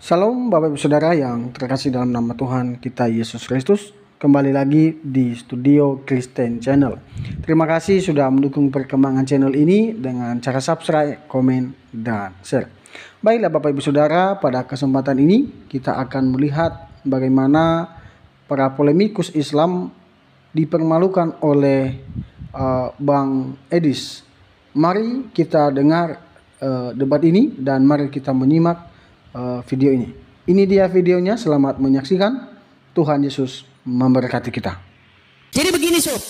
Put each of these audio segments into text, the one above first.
Salam Bapak Ibu Saudara yang terkasih dalam nama Tuhan kita Yesus Kristus. Kembali lagi di Studio Kristen Channel. Terima kasih sudah mendukung perkembangan channel ini dengan cara subscribe, komen, dan share. Baiklah Bapak Ibu Saudara, pada kesempatan ini kita akan melihat bagaimana para polemikus Islam dipermalukan oleh Bang Edis. Mari kita dengar debat ini dan mari kita menyimak video ini. Ini dia videonya, selamat menyaksikan. Tuhan Yesus memberkati kita. Jadi begini Sob,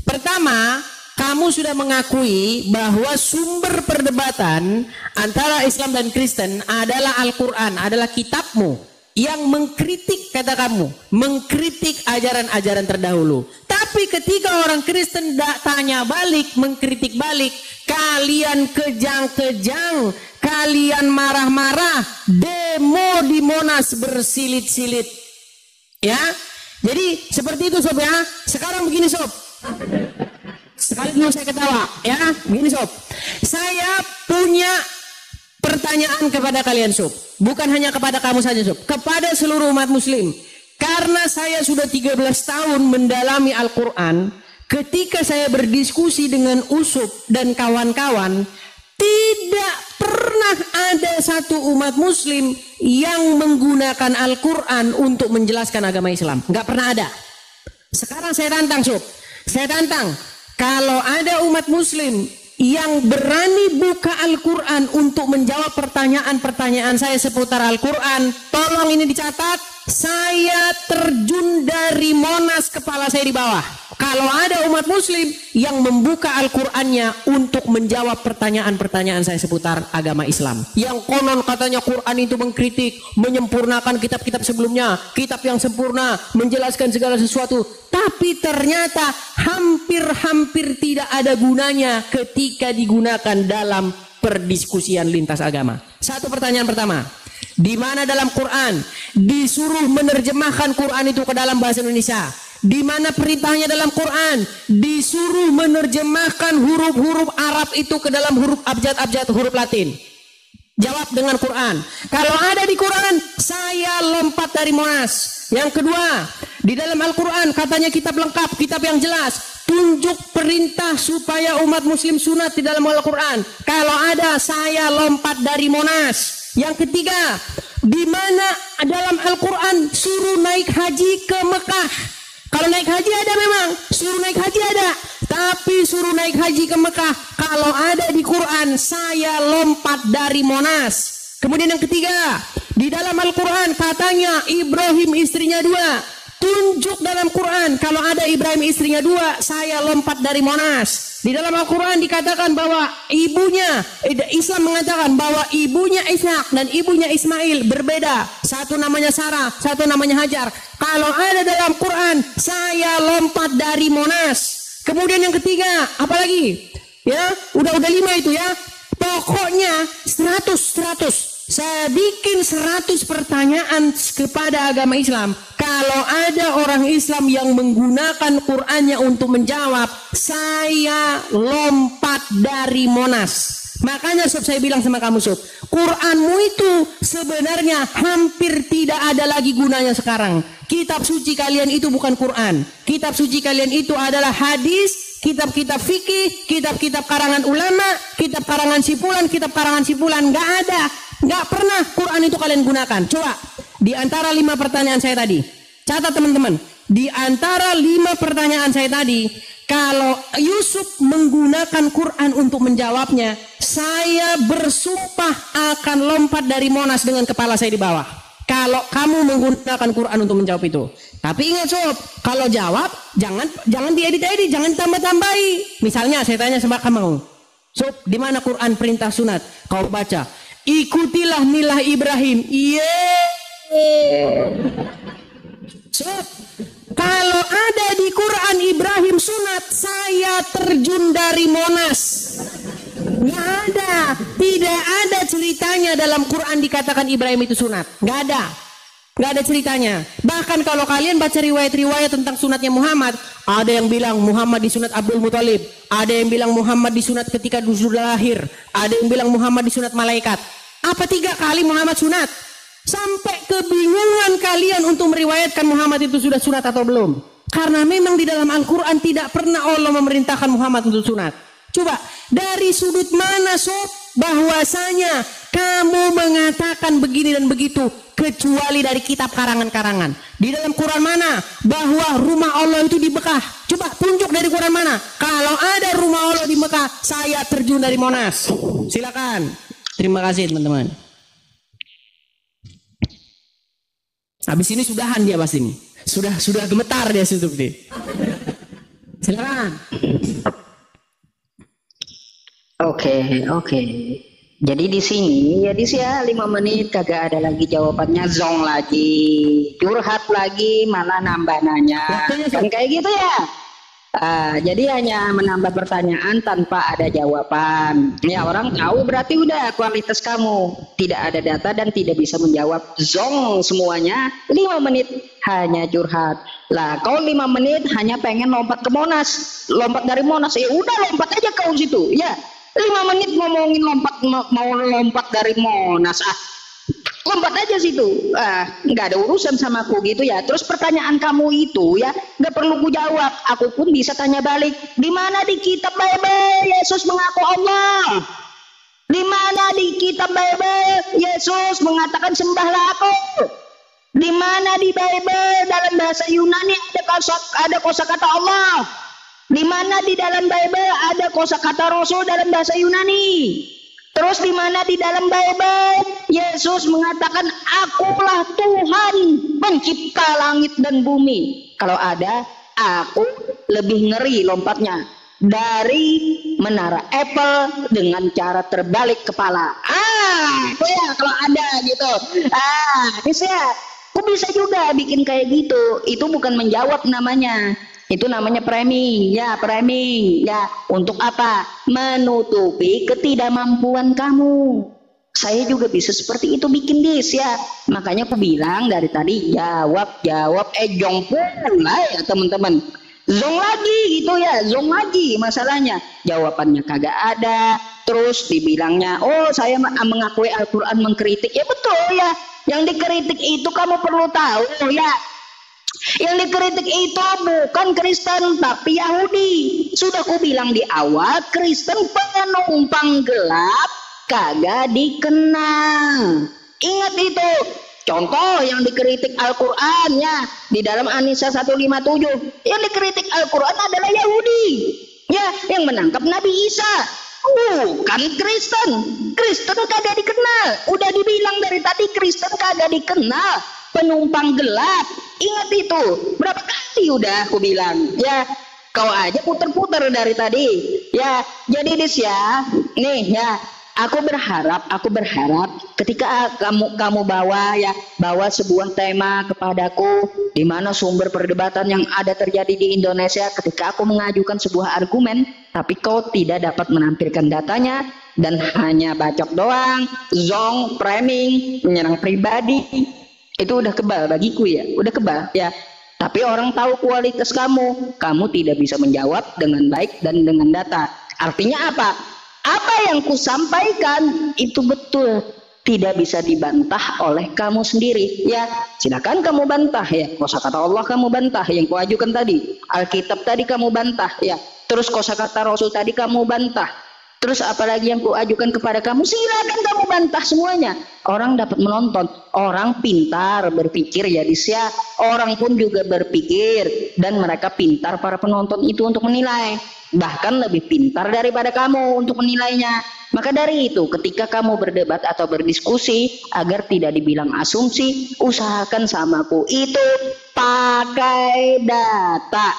pertama kamu sudah mengakui bahwa sumber perdebatan antara Islam dan Kristen adalah Al-Quran, adalah kitabmu yang mengkritik, kata kamu, mengkritik ajaran-ajaran terdahulu. Tapi ketika orang Kristen tanya balik, mengkritik balik, kalian kejang-kejang, kalian marah-marah, demo di Monas bersilit-silit. Ya, jadi seperti itu Sob ya. Sekarang begini Sob, sekali dulu saya ketawa ya. Begini Sob, saya punya pertanyaan kepada kalian Sob. Bukan hanya kepada kamu saja Sob, kepada seluruh umat muslim. Karena saya sudah 13 tahun mendalami Al-Quran, ketika saya berdiskusi dengan Usop dan kawan-kawan, tidak pernah ada satu umat muslim yang menggunakan Al-Quran untuk menjelaskan agama Islam. Nggak pernah ada. Sekarang saya tantang Sob, saya tantang, kalau ada umat muslim yang berani buka Al-Quran untuk menjawab pertanyaan-pertanyaan saya seputar Al-Quran, tolong ini dicatat, saya terjun dari Monas, kepala saya di bawah. Kalau ada umat muslim yang membuka Al-Qurannya untuk menjawab pertanyaan-pertanyaan saya seputar agama Islam, yang konon katanya Quran itu mengkritik, menyempurnakan kitab-kitab sebelumnya, kitab yang sempurna, menjelaskan segala sesuatu, tapi ternyata hampir-hampir tidak ada gunanya ketika digunakan dalam perdiskusian lintas agama. Satu pertanyaan pertama, di mana dalam Quran disuruh menerjemahkan Quran itu ke dalam bahasa Indonesia? Di mana perintahnya dalam Quran disuruh menerjemahkan huruf-huruf Arab itu ke dalam huruf abjad-abjad huruf Latin? Jawab dengan Quran. Kalau ada di Quran, saya lompat dari Monas. Yang kedua, di dalam Al-Quran katanya kitab lengkap, kitab yang jelas. Tunjuk perintah supaya umat muslim sunat di dalam Al-Quran. Kalau ada, saya lompat dari Monas. Yang ketiga, di mana dalam Al-Quran suruh naik haji ke Mekah? Kalau naik haji ada, memang suruh naik haji ada, tapi suruh naik haji ke Mekah kalau ada di Quran, saya lompat dari Monas. Kemudian yang ketiga, di dalam Al-Quran katanya Ibrahim istrinya 2. Tunjuk dalam Quran kalau ada Ibrahim istrinya 2, saya lompat dari Monas. Di dalam Al-Quran dikatakan bahwa ibunya, Islam mengatakan bahwa ibunya Ishak dan ibunya Ismail berbeda. Satu namanya Sarah, satu namanya Hajar. Kalau ada dalam Quran, saya lompat dari Monas. Kemudian yang ketiga, apalagi? Ya, udah 5 itu ya. Pokoknya 100. Saya bikin 100 pertanyaan kepada agama Islam. Kalau ada orang Islam yang menggunakan Qur'annya untuk menjawab, saya lompat dari Monas. Makanya Sob, saya bilang sama kamu Sob, Qur'anmu itu sebenarnya hampir tidak ada lagi gunanya sekarang. Kitab suci kalian itu bukan Qur'an. Kitab suci kalian itu adalah hadis, kitab-kitab fikih, kitab-kitab karangan ulama, kitab karangan sipulan, nggak ada. Nggak pernah Quran itu kalian gunakan. Coba, di antara 5 pertanyaan saya tadi, catat teman-teman, di antara 5 pertanyaan saya tadi, kalau Yusuf menggunakan Quran untuk menjawabnya, saya bersumpah akan lompat dari Monas dengan kepala saya di bawah. Kalau kamu menggunakan Quran untuk menjawab itu. Tapi ingat Sob, kalau jawab jangan diedit-edit, jangan ditambah-tambahi. Misalnya saya tanya sama kamu, Sob, di mana Quran perintah sunat? Kau baca, ikutilah milah Ibrahim. Sob, kalau ada di Quran Ibrahim sunat, saya terjun dari Monas. Nggak ada, tidak ada ceritanya dalam Quran dikatakan Ibrahim itu sunat. Nggak ada ceritanya. Bahkan kalau kalian baca riwayat-riwayat tentang sunatnya Muhammad, ada yang bilang Muhammad disunat Abdul Muthalib, ada yang bilang Muhammad disunat ketika sudah lahir, ada yang bilang Muhammad disunat malaikat. Apa 3 kali Muhammad sunat? Sampai kebingungan kalian untuk meriwayatkan Muhammad itu sudah sunat atau belum. Karena memang di dalam Al-Quran tidak pernah Allah memerintahkan Muhammad untuk sunat. Coba, dari sudut mana bahwasanya kamu mengatakan begini dan begitu, kecuali dari kitab karangan-karangan. Di dalam Quran mana bahwa rumah Allah itu di Mekah? Coba tunjuk dari Quran mana. Kalau ada rumah Allah di Mekah, saya terjun dari Monas. Silakan. Terima kasih teman-teman. Habis ini sudahan dia pasti ini. Sudah gemetar dia situ nih. Silakan. Oke. Jadi di sini ya 5 menit kagak ada lagi jawabannya, zong lagi, curhat lagi, malah nambah nanya. Kan kayak gitu ya. Jadi hanya menambah pertanyaan tanpa ada jawaban. Ya orang tahu berarti udah kualitas kamu tidak ada data dan tidak bisa menjawab. Zong semuanya 5 menit hanya curhat. Lah kau 5 menit hanya pengen lompat ke Monas, lompat dari Monas, ya udah lompat aja kau situ ya. 5 menit ngomongin mau lompat dari Monas, lompat aja situ, nggak ada urusan sama aku gitu ya. Terus pertanyaan kamu itu ya nggak perlu ku jawab, aku pun bisa tanya balik. Di mana di kitab Bible Yesus mengaku Allah? Di mana di kitab Bible Yesus mengatakan sembahlah aku? Di mana di Bible dalam bahasa Yunani ada kosakata Allah? Di mana di dalam Bible ada kosakata Rasul dalam bahasa Yunani? Terus di mana di dalam Bible Yesus mengatakan akulah Tuhan pencipta langit dan bumi? Kalau ada, aku lebih ngeri lompatnya dari menara Eiffel dengan cara terbalik kepala. Itu ya kalau ada gitu. Bisa. Aku bisa juga bikin kayak gitu. Itu bukan menjawab namanya. Itu namanya framing ya. Untuk apa? Menutupi ketidakmampuan kamu. Saya juga bisa seperti itu bikin dis ya. Makanya aku bilang dari tadi jawab jong pula ya teman-teman. Zong lagi gitu ya, zong lagi masalahnya. Jawabannya kagak ada. Terus dibilangnya, oh saya mengakui Al-Quran mengkritik. Ya betul ya. Yang dikritik itu kamu perlu tahu ya. Yang dikritik itu bukan Kristen tapi Yahudi. Sudah ku bilang di awal, Kristen penumpang gelap kagak dikenal. Ingat itu. Contoh yang dikritik Al-Quran ya di dalam An-Nisa 157. Yang dikritik Al-Quran adalah Yahudi. Ya, yang menangkap Nabi Isa. Bukan Kristen. Kristen kagak dikenal. Udah dibilang dari tadi Kristen kagak dikenal. Penumpang gelap. Ingat itu. Berapa kali udah aku bilang. Ya, kau aja puter-puter dari tadi. Ya, jadi dis ya. Nih ya, aku berharap ketika kamu bawa sebuah tema kepadaku di mana sumber perdebatan yang ada terjadi di Indonesia, ketika aku mengajukan sebuah argumen tapi kau tidak dapat menampilkan datanya dan hanya bacot doang, zong, framing, menyerang pribadi. Itu udah kebal bagiku ya, udah kebal ya. Tapi orang tahu kualitas kamu tidak bisa menjawab dengan baik dan dengan data. Artinya apa? Apa yang kusampaikan itu betul, tidak bisa dibantah oleh kamu sendiri. Ya, silakan kamu bantah ya. Kosakata Allah kamu bantah yang kuajukan tadi. Alkitab tadi kamu bantah ya. Terus kosakata Rasul tadi kamu bantah. Terus apalagi yang kuajukan kepada kamu, silakan kamu bantah semuanya. Orang dapat menonton, orang pintar berpikir ya disya. Orang pun juga berpikir dan mereka pintar para penonton itu untuk menilai. Bahkan lebih pintar daripada kamu untuk menilainya. Maka dari itu ketika kamu berdebat atau berdiskusi, agar tidak dibilang asumsi, usahakan samaku itu pakai data.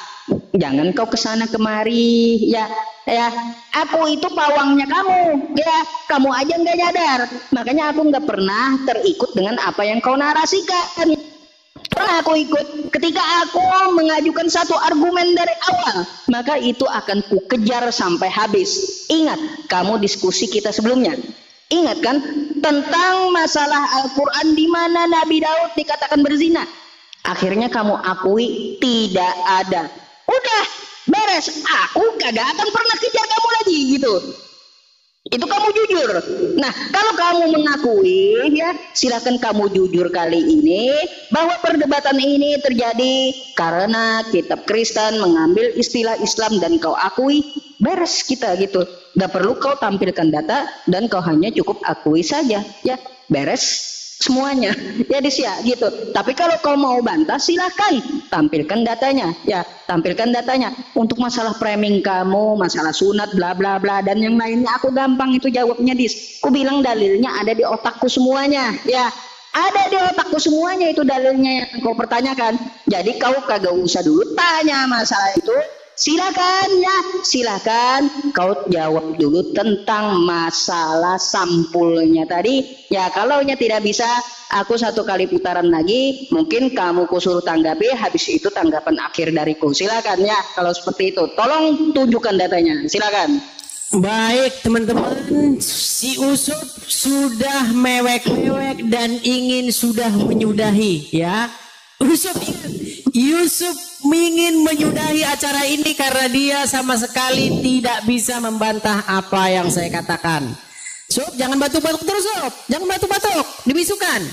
Jangan kau kesana kemari ya. Aku itu pawangnya kamu ya. Kamu aja nggak nyadar. Makanya aku nggak pernah terikut dengan apa yang kau narasikan. Pernah aku ikut ketika aku mengajukan satu argumen dari awal, maka itu akan ku kejar sampai habis. Ingat kamu diskusi kita sebelumnya, ingat kan tentang masalah Al-Quran di mana Nabi Daud dikatakan berzina. Akhirnya kamu akui tidak ada. Udah beres, aku kagak akan pernah kejar kamu lagi gitu. Itu kamu jujur. Nah, kalau kamu mengakui, ya silakan kamu jujur kali ini bahwa perdebatan ini terjadi karena kitab Kristen mengambil istilah Islam dan kau akui, beres kita gitu. Gak perlu kau tampilkan data dan kau hanya cukup akui saja, ya beres semuanya, ya Dis ya gitu. Tapi kalau kau mau bantah silahkan tampilkan datanya, ya tampilkan datanya. Untuk masalah framing kamu, masalah sunat bla bla bla dan yang lainnya aku gampang itu jawabnya Dis. Ku bilang dalilnya ada di otakku semuanya, ya ada di otakku semuanya itu dalilnya yang kau pertanyakan. Jadi kau kagak usah dulu tanya masalah itu. Silakan ya, silakan kau jawab dulu tentang masalah sampulnya tadi. Ya kalau tidak bisa, aku satu kali putaran lagi. Mungkin kamu kusuruh tanggapi, habis itu tanggapan akhir dariku. Silakan ya, kalau seperti itu. Tolong tunjukkan datanya. Silakan. Baik teman-teman, si Usup sudah mewek-mewek dan ingin sudah menyudahi ya. Usup ingat, Yusuf ingin menyudahi acara ini karena dia sama sekali tidak bisa membantah apa yang saya katakan. Sup, jangan batuk-batuk terus Sup, jangan batuk-batuk, dibisukan.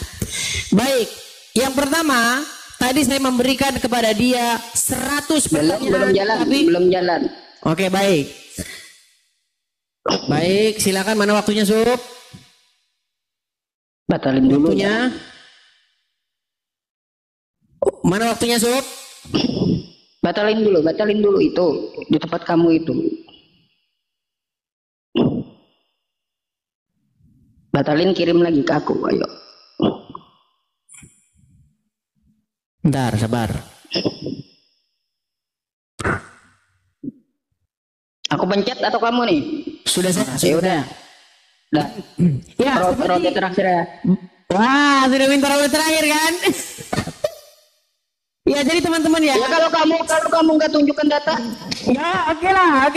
Baik, yang pertama tadi saya memberikan kepada dia 100 pertanyaan. Belum jalan. Oke baik. Baik, silakan, mana waktunya Sup? Batalin dulu. Waktunya. Mana waktunya Sup? Batalin dulu itu di tempat kamu itu. Batalin, kirim lagi ke aku, ayo. Bentar, sabar. Aku pencet atau kamu nih? Sudah saya. Ya udah. Dah. Ya, Roti terakhir ya. Wah, sudah minta roti terakhir kan? Ya jadi teman-teman ya. Ya kalau kamu nggak tunjukkan data. Ya oke lah.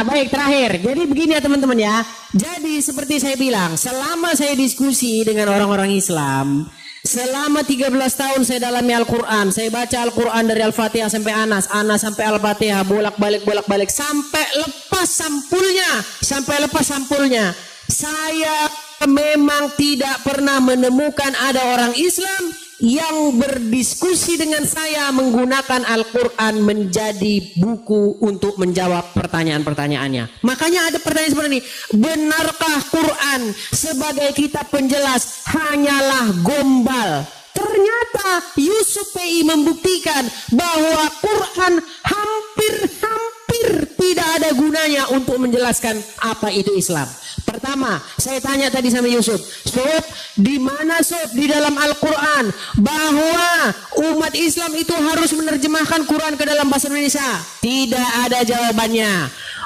Baik, terakhir. Jadi begini ya teman-teman ya. Jadi seperti saya bilang, selama saya diskusi dengan orang-orang Islam, selama 13 tahun saya dalami Al-Quran, saya baca Al-Quran dari Al-Fatihah sampai Anas sampai Al-Fatihah, bolak-balik sampai lepas sampulnya. Saya memang tidak pernah menemukan ada orang Islam yang berdiskusi dengan saya menggunakan Al-Quran menjadi buku untuk menjawab pertanyaan-pertanyaannya. Makanya ada pertanyaan seperti ini, benarkah Quran sebagai kitab penjelas hanyalah gombal? Ternyata Yusuf PI membuktikan bahwa Quran hampir tidak ada gunanya untuk menjelaskan apa itu Islam. Pertama, saya tanya tadi sama Yusuf, Sob, di mana Sob di dalam Al-Quran bahwa umat Islam itu harus menerjemahkan Quran ke dalam bahasa Indonesia? Tidak ada jawabannya.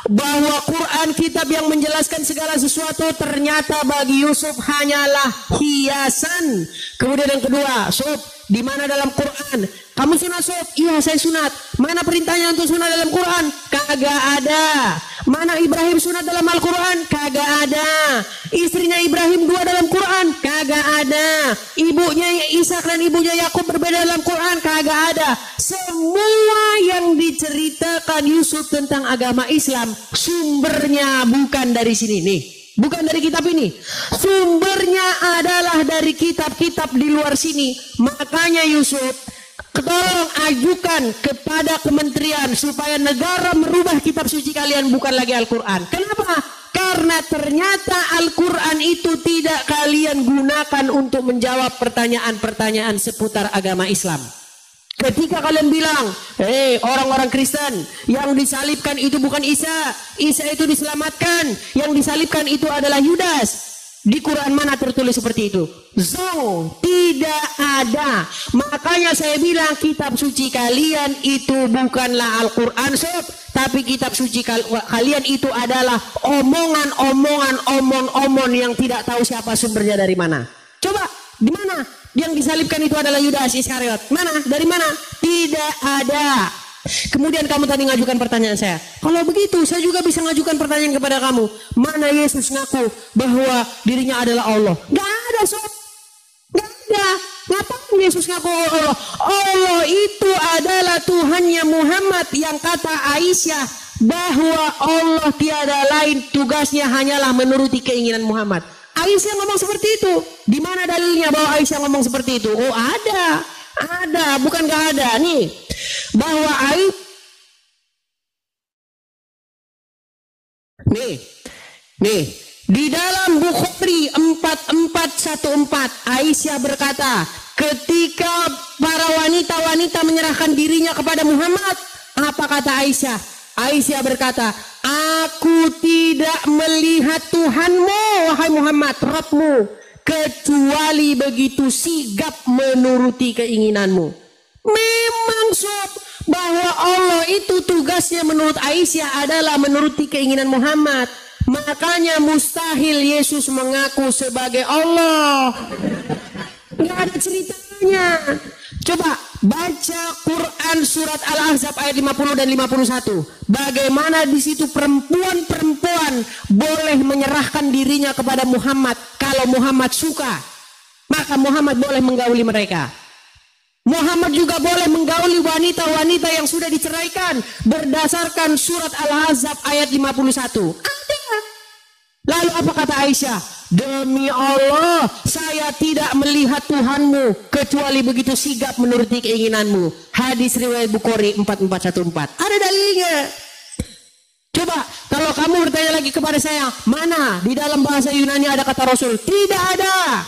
Bahwa Quran kitab yang menjelaskan segala sesuatu ternyata bagi Yusuf hanyalah hiasan. Kemudian yang kedua, Sob, di mana dalam Quran kamu sunat Sob? Iya saya sunat. Mana perintahnya untuk sunat dalam Quran? Kagak ada. Mana Ibrahim sunat dalam Al-Quran? Kagak ada. Istrinya Ibrahim dua dalam Quran? Kagak ada. Ibunya Ishak dan ibunya Yakub berbeda dalam Quran? Kagak ada. Semua yang diceritakan Yusuf tentang agama Islam sumbernya bukan dari sini nih. Bukan dari kitab ini. Sumbernya adalah dari kitab-kitab di luar sini. Makanya Yusuf, tolong ajukan kepada kementerian supaya negara merubah kitab suci kalian bukan lagi Al-Quran. Kenapa? Karena ternyata Al-Quran itu tidak kalian gunakan untuk menjawab pertanyaan-pertanyaan seputar agama Islam. Ketika kalian bilang, orang-orang Kristen yang disalibkan itu bukan Isa, Isa itu diselamatkan, yang disalibkan itu adalah Yudas. Di Quran mana tertulis seperti itu? Zong, tidak ada. Makanya saya bilang kitab suci kalian itu bukanlah Al-Quran Sob, tapi kitab suci kalian itu adalah omong-omong yang tidak tahu siapa sumbernya dari mana. Coba, di mana? Yang disalibkan itu adalah Yudas Iskariot. Mana? Dari mana? Tidak ada. Kemudian kamu tadi ngajukan pertanyaan saya. Kalau begitu saya juga bisa ngajukan pertanyaan kepada kamu. Mana Yesus ngaku bahwa dirinya adalah Allah? Gak ada Sob. Gak ada. Ngapain Yesus ngaku Allah? Allah itu adalah Tuhannya Muhammad yang kata Aisyah, bahwa Allah tiada lain, tugasnya hanyalah menuruti keinginan Muhammad. Aisyah ngomong seperti itu. Di mana dalilnya bahwa Aisyah ngomong seperti itu? Oh, ada, bukan nggak ada. Nih, bahwa nih, di dalam Bukhari 4414 Aisyah berkata, ketika para wanita-wanita menyerahkan dirinya kepada Muhammad, apa kata Aisyah? Aisyah berkata, aku tidak melihat Tuhanmu, wahai Muhammad, Rabbmu, kecuali begitu sigap menuruti keinginanmu. Memang sob, bahwa Allah itu tugasnya menurut Aisyah adalah menuruti keinginan Muhammad. Makanya mustahil Yesus mengaku sebagai Allah. Nggak ada ceritanya. Coba baca Quran surat Al-Ahzab ayat 50 dan 51. Bagaimana di situ perempuan-perempuan boleh menyerahkan dirinya kepada Muhammad. Kalau Muhammad suka, maka Muhammad boleh menggauli mereka. Muhammad juga boleh menggauli wanita-wanita yang sudah diceraikan berdasarkan surat Al-Ahzab ayat 51. Ada. Lalu apa kata Aisyah? Demi Allah, saya tidak melihat Tuhanmu kecuali begitu sigap menuruti keinginanmu. Hadis riwayat Bukhari 4414. Ada dalilnya. Coba kalau kamu bertanya lagi kepada saya, mana di dalam bahasa Yunani ada kata Rasul? Tidak ada.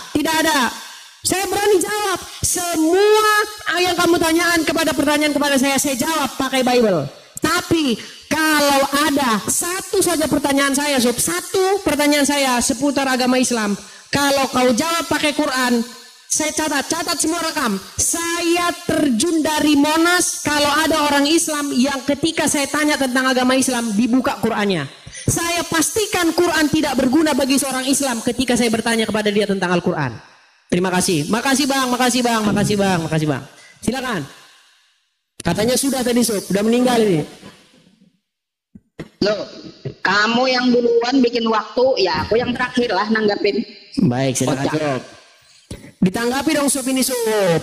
Saya berani jawab. Semua yang kamu tanyakan pertanyaan kepada saya jawab pakai Bible. Tapi kalau ada satu saja pertanyaan saya, satu pertanyaan saya seputar agama Islam, kalau kau jawab pakai Quran, saya catat semua rekam. Saya terjun dari Monas kalau ada orang Islam yang ketika saya tanya tentang agama Islam dibuka Qurannya. Saya pastikan Quran tidak berguna bagi seorang Islam ketika saya bertanya kepada dia tentang Al-Quran. Terima kasih. Makasih bang. Silakan. Katanya sudah tadi sob, udah meninggal ini. Loh, kamu yang duluan bikin waktu, ya aku yang terakhir lah nanggapin. Baik, silakan sob. Ditanggapi dong sob ini sob.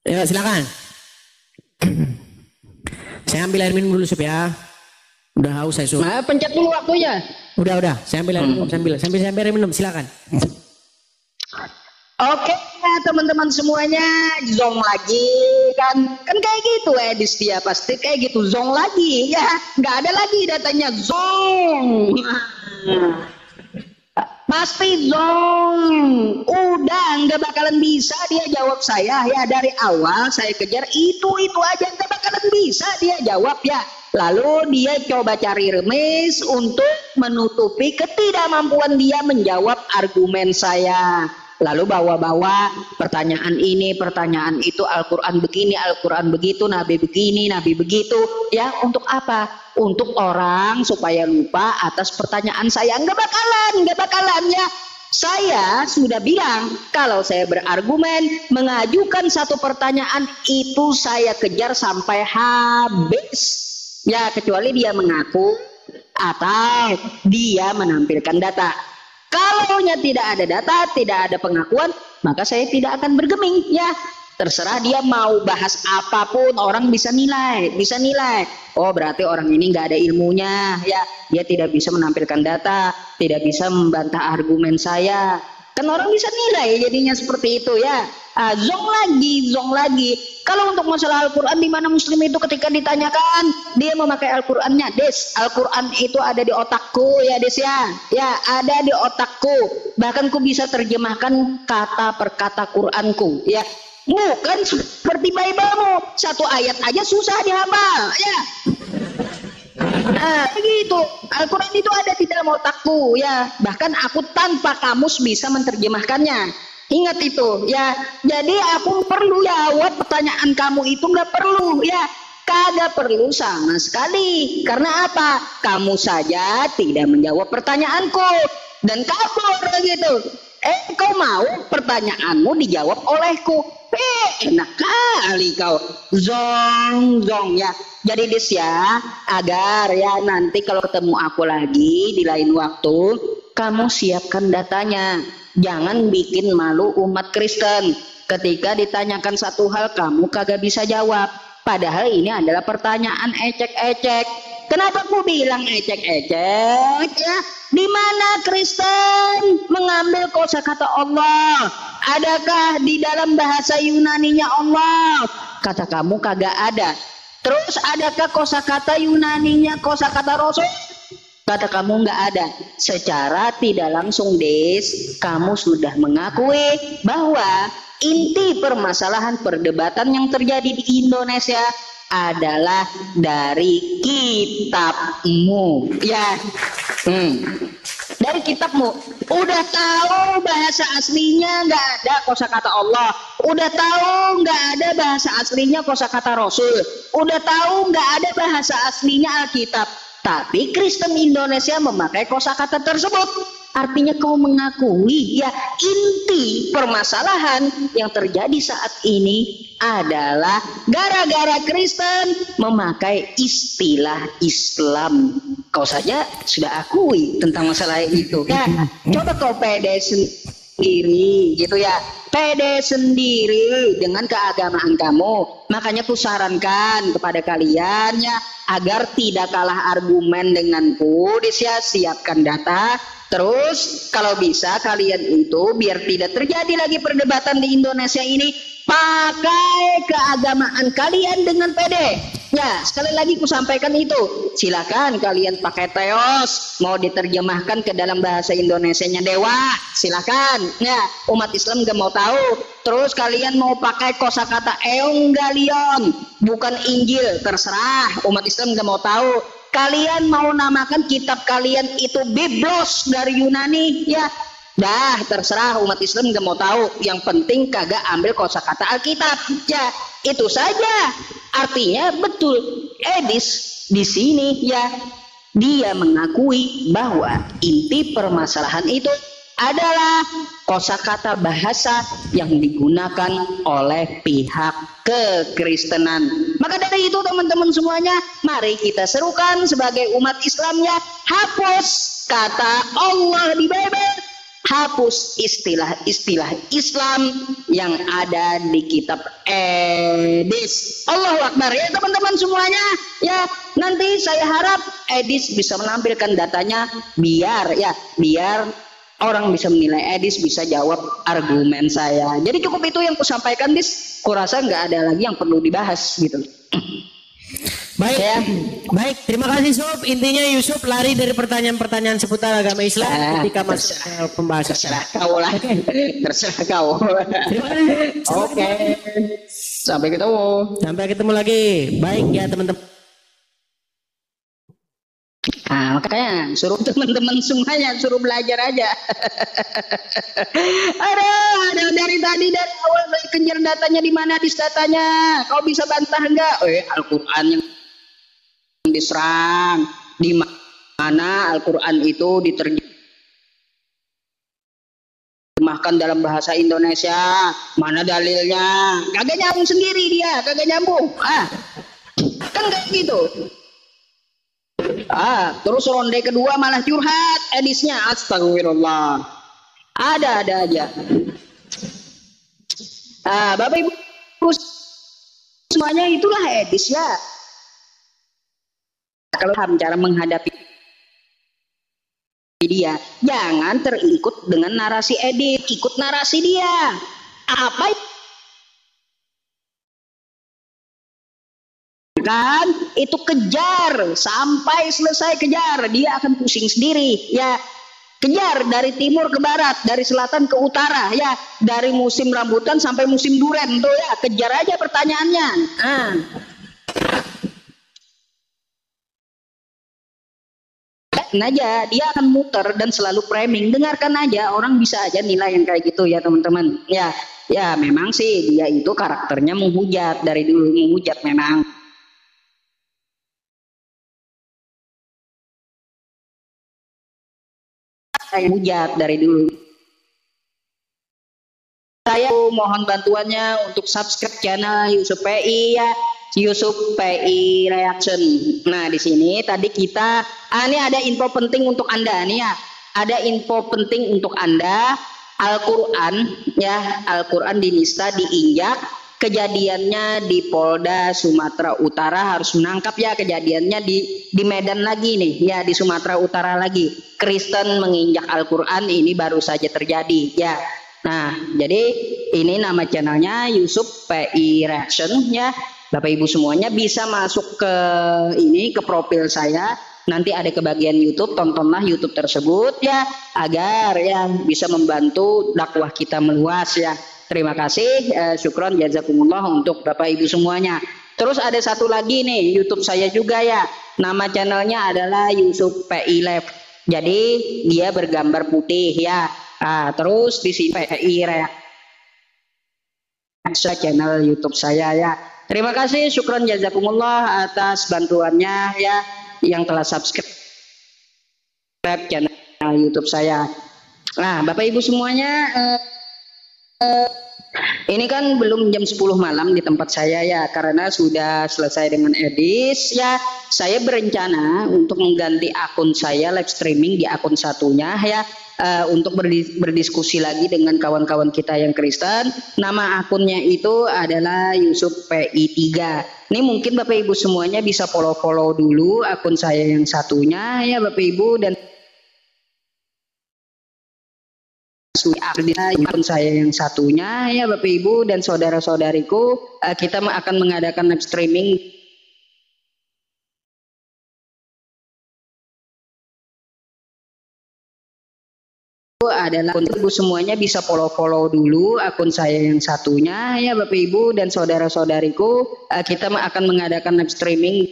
Ya silakan. Saya ambil air minum dulu sob ya. Udah haus saya sob. Nah, pencet dulu waktunya. Udah. Saya ambil air minum, sambil air minum, silakan. Oke, teman-teman semuanya, zong lagi kan kayak gitu edis dia pasti kayak gitu, zong lagi ya, nggak ada lagi datanya zong, pasti zong, udah nggak bakalan bisa dia jawab saya ya, dari awal saya kejar itu aja nggak bakalan bisa dia jawab ya. Lalu dia coba cari remis untuk menutupi ketidakmampuan dia menjawab argumen saya. Lalu bawa-bawa pertanyaan ini, pertanyaan itu, Al-Quran begini, Al-Quran begitu, Nabi begini, Nabi begitu. Ya, untuk apa? Untuk orang supaya lupa atas pertanyaan saya. Nggak bakalan ya. Saya sudah bilang, kalau saya berargumen, mengajukan satu pertanyaan, itu saya kejar sampai habis. Ya, kecuali dia mengaku atau dia menampilkan data. Kalaunya tidak ada data, tidak ada pengakuan, maka saya tidak akan bergeming ya. Terserah dia mau bahas apapun, orang bisa nilai. Oh, berarti orang ini nggak ada ilmunya ya. Dia tidak bisa menampilkan data, tidak bisa membantah argumen saya. Kan orang bisa nilai jadinya seperti itu ya. Zong lagi. Kalau untuk masalah Al-Quran, di mana Muslim itu ketika ditanyakan dia memakai Al-Qurannya, Des, Al-Quran itu ada di otakku ya Des ya, ada di otakku. Bahkan ku bisa terjemahkan kata per kata Quranku ya. Bukan seperti Bible-mu, satu ayat aja susah dihafal ya. Begitu. Al-Quran itu ada di dalam otakku ya. Bahkan aku tanpa kamus bisa menerjemahkannya. Ingat itu ya. Jadi aku perlu jawab pertanyaan kamu itu, nggak perlu ya. Kagak perlu sama sekali. Karena apa? Kamu saja tidak menjawab pertanyaanku dan kabur gitu. Kau mau pertanyaanmu dijawab olehku? Enak kali kau. Zong ya. Jadi Dis ya, agar ya nanti kalau ketemu aku lagi di lain waktu, kamu siapkan datanya. Jangan bikin malu umat Kristen. Ketika ditanyakan satu hal kamu kagak bisa jawab. Padahal ini adalah pertanyaan ecek-ecek. Kenapa aku bilang ecek-ecek ya? Di mana Kristen mengambil kosakata Allah? Adakah di dalam bahasa Yunaninya Allah? Kata kamu kagak ada. Terus adakah kosakata Yunaninya kosakata Rasul? Kata kamu nggak ada. Secara tidak langsung kamu sudah mengakui bahwa inti permasalahan perdebatan yang terjadi di Indonesia adalah dari kitabmu, ya. Dari kitabmu. Udah tahu bahasa aslinya nggak ada kosakata Allah. Udah tahu nggak ada bahasa aslinya kosakata Rasul. Udah tahu nggak ada bahasa aslinya Alkitab. Tapi Kristen Indonesia memakai kosakata tersebut. Artinya kau mengakui ya inti permasalahan yang terjadi saat ini adalah gara-gara Kristen memakai istilah Islam. Kau saja sudah akui tentang masalah itu kan? Coba kau pede sendiri gitu ya. Pede sendiri dengan keagamaan kamu. Makanya ku sarankan kepada kalian ya agar tidak kalah argumen denganku, siapkan data. Terus kalau bisa kalian itu biar tidak terjadi lagi perdebatan di Indonesia ini, pakai keagamaan kalian dengan pede. Ya, sekali lagi ku sampaikan itu. Silakan kalian pakai teos, mau diterjemahkan ke dalam bahasa Indonesianya Dewa, silakan. Ya, umat Islam gak mau tahu. Terus kalian mau pakai kosakata Evangelion, bukan Injil, terserah. Umat Islam gak mau tahu. Kalian mau namakan kitab kalian itu Biblos dari Yunani, ya dah terserah, umat Islam gak mau tahu. Yang penting kagak ambil kosakata Alkitab, ya itu saja. Artinya betul Edis di sini ya dia mengakui bahwa inti permasalahan itu adalah kosakata bahasa yang digunakan oleh pihak kekristenan. Maka dari itu teman-teman semuanya, mari kita serukan sebagai umat Islamnya, hapus kata Allah di Bible, hapus istilah-istilah Islam yang ada di kitab Edis. Allahu Akbar ya teman-teman semuanya. Ya, nanti saya harap Edis bisa menampilkan datanya biar orang bisa menilai Edis, bisa jawab argumen saya. Jadi cukup itu yang kusampaikan, Dis. Kurasa nggak ada lagi yang perlu dibahas gitu. Baik, ya. Baik. Terima kasih Sob. Intinya Yusuf lari dari pertanyaan-pertanyaan seputar agama Islam ketika masuk ke pembahasan. Terserah kau lah. Terserah kau. Terima kasih. Oke. Sampai ketemu. Sampai ketemu lagi. Baik ya teman-teman. Nah, makanya suruh teman-teman semuanya suruh belajar aja. Aduh, dari awal kejar datanya di mana datanya? Kau bisa bantah enggak? Al-Qur'an yang diserang di mana Al-Qur'an itu diterjemahkan dalam bahasa Indonesia? Mana dalilnya? Kagak nyambung sendiri dia, kagak nyambung. Kan kayak gitu. Terus ronde kedua malah curhat Edisnya, astagfirullah. Ada aja. Bapak Ibu semuanya itulah Edis ya. Kalau cara menghadapi dia, jangan terikut dengan narasi Edis, ikut narasi dia. Apa kan itu kejar sampai selesai, kejar, dia akan pusing sendiri ya. Kejar dari timur ke barat, dari selatan ke utara ya, dari musim rambutan sampai musim duren tuh ya, kejar aja pertanyaannya. Aja dia akan muter dan selalu framing. Dengarkan aja, orang bisa aja nilai yang kayak gitu ya teman-teman ya. Memang sih dia itu karakternya menghujat, dari dulu menghujat memang. Saya hujat dari dulu. Saya mohon bantuannya untuk subscribe channel Yusuf PI ya, Yusuf PI Reaction. Nah di sini tadi kita, ini ada info penting untuk Anda nih ya, ada info penting untuk Anda. Al-Quran ya, Al-Quran di Nista diinjak kejadiannya di Polda Sumatera Utara, harus menangkap ya, kejadiannya di Medan lagi nih ya, di Sumatera Utara lagi, Kristen menginjak Al-Quran, ini baru saja terjadi ya. Nah, jadi ini nama channelnya Yusuf PI Reaction ya. Bapak Ibu semuanya bisa masuk ke ini, ke profil saya. Nanti ada ke bagian YouTube, tontonlah YouTube tersebut ya, agar ya bisa membantu dakwah kita meluas ya. Terima kasih, syukron jazakumullah untuk Bapak Ibu semuanya. Terus ada satu lagi nih YouTube saya juga ya, nama channelnya adalah Yusuf PI Live. Jadi dia bergambar putih ya. Terus di sini PI Reaction channel YouTube saya ya. Terima kasih, syukron jazakumullah atas bantuannya ya, yang telah subscribe channel YouTube saya. Nah, Bapak Ibu semuanya, ini kan belum jam 10 malam di tempat saya ya, karena sudah selesai dengan edis ya. Saya berencana untuk mengganti akun saya live streaming di akun satunya ya, untuk berdiskusi lagi dengan kawan-kawan kita yang Kristen. Nama akunnya itu adalah Yusuf PI 3. Ini mungkin Bapak Ibu semuanya bisa follow dulu akun saya yang satunya ya Bapak Ibu, dan akun saya yang satunya ya Bapak Ibu dan saudara-saudariku, kita akan mengadakan live streaming adalah, untuk Ibu semuanya bisa follow dulu akun saya yang satunya ya Bapak Ibu dan saudara-saudariku, kita akan mengadakan live streaming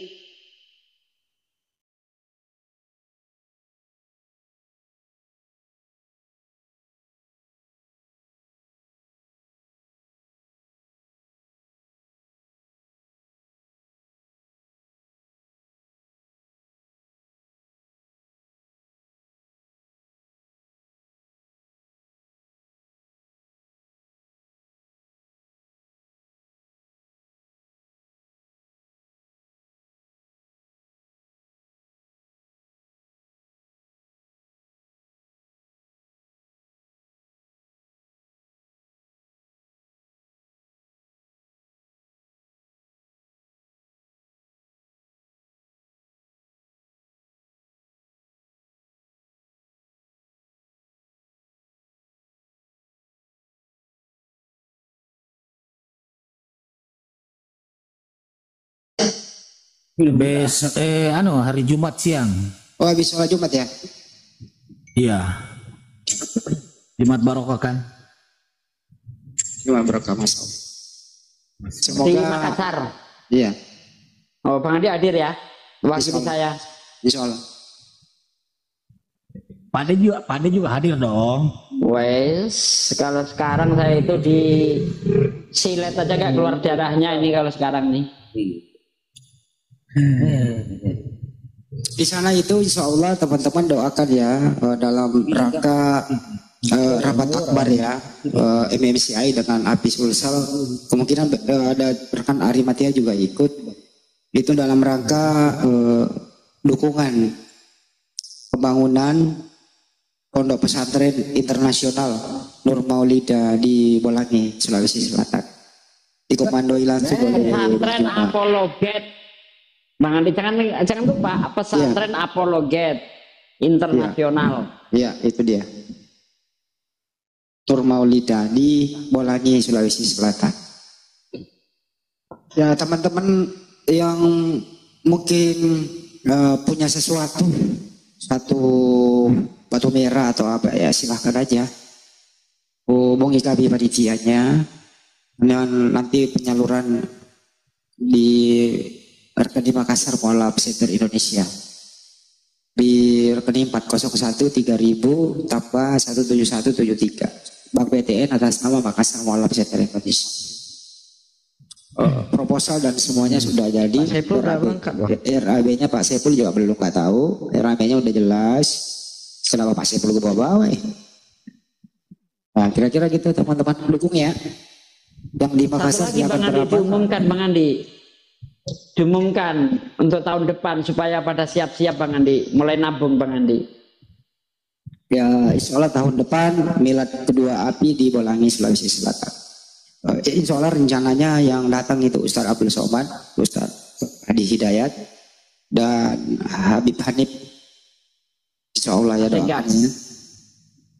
hari Jumat siang. Oh, habis sholat Jumat ya? Iya. Jumat barokah kan? Jumat barokah, Mas. Di Semoga. Makassar. Iya. Oh, Bang Andi hadir ya, wakil saya. Insya Allah. Pade juga hadir dong. Wes, kalau sekarang saya itu di silet aja gak keluar darahnya ini kalau sekarang nih. Di sana itu insya Allah teman-teman doakan ya, dalam rangka rapat akbar ya, MMCI dengan Apis Ulsal, kemungkinan ada rekan Arimatia juga ikut. Itu dalam rangka dukungan pembangunan Pondok Pesantren Internasional Nur Maulida di Bolangi, Sulawesi Selatan. Dikomandoi langsung oleh Pesantren Apologet. Bang Andi jangan lupa pesantren Apologet Internasional. Iya, itu dia. Nur Maulida di Bolangi, Sulawesi Selatan. Ya, teman-teman yang mungkin punya sesuatu, satu batu merah atau apa ya, silahkan aja hubungi kami panitianya, dan nanti penyaluran di rekening Makassar Mualaf Center Indonesia di rekening 401 3000 tambah 17173 Bank BTN atas nama Makassar Mualaf Center Indonesia. Proposal dan semuanya sudah jadi. RAB-nya Pak Saiful juga belum nggak tahu. RAB-nya udah jelas. Kenapa Pak Saiful gue bawa-bawa ya? Nah, kira-kira gitu teman-teman, dukung ya. Yang di Makassar Bang Andi diumumkan, Bang Andi. Diumumkan untuk tahun depan supaya pada siap-siap Bang Andi, mulai nabung Bang Andi. Ya, insya Allah tahun depan milad kedua API di Bolangi, Sulawesi Selatan. Insya Allah rencananya yang datang itu Ustadz Abdul Somad, Ustadz Hadi Hidayat, dan Habib Hanif. Insya Allah ya doakannya.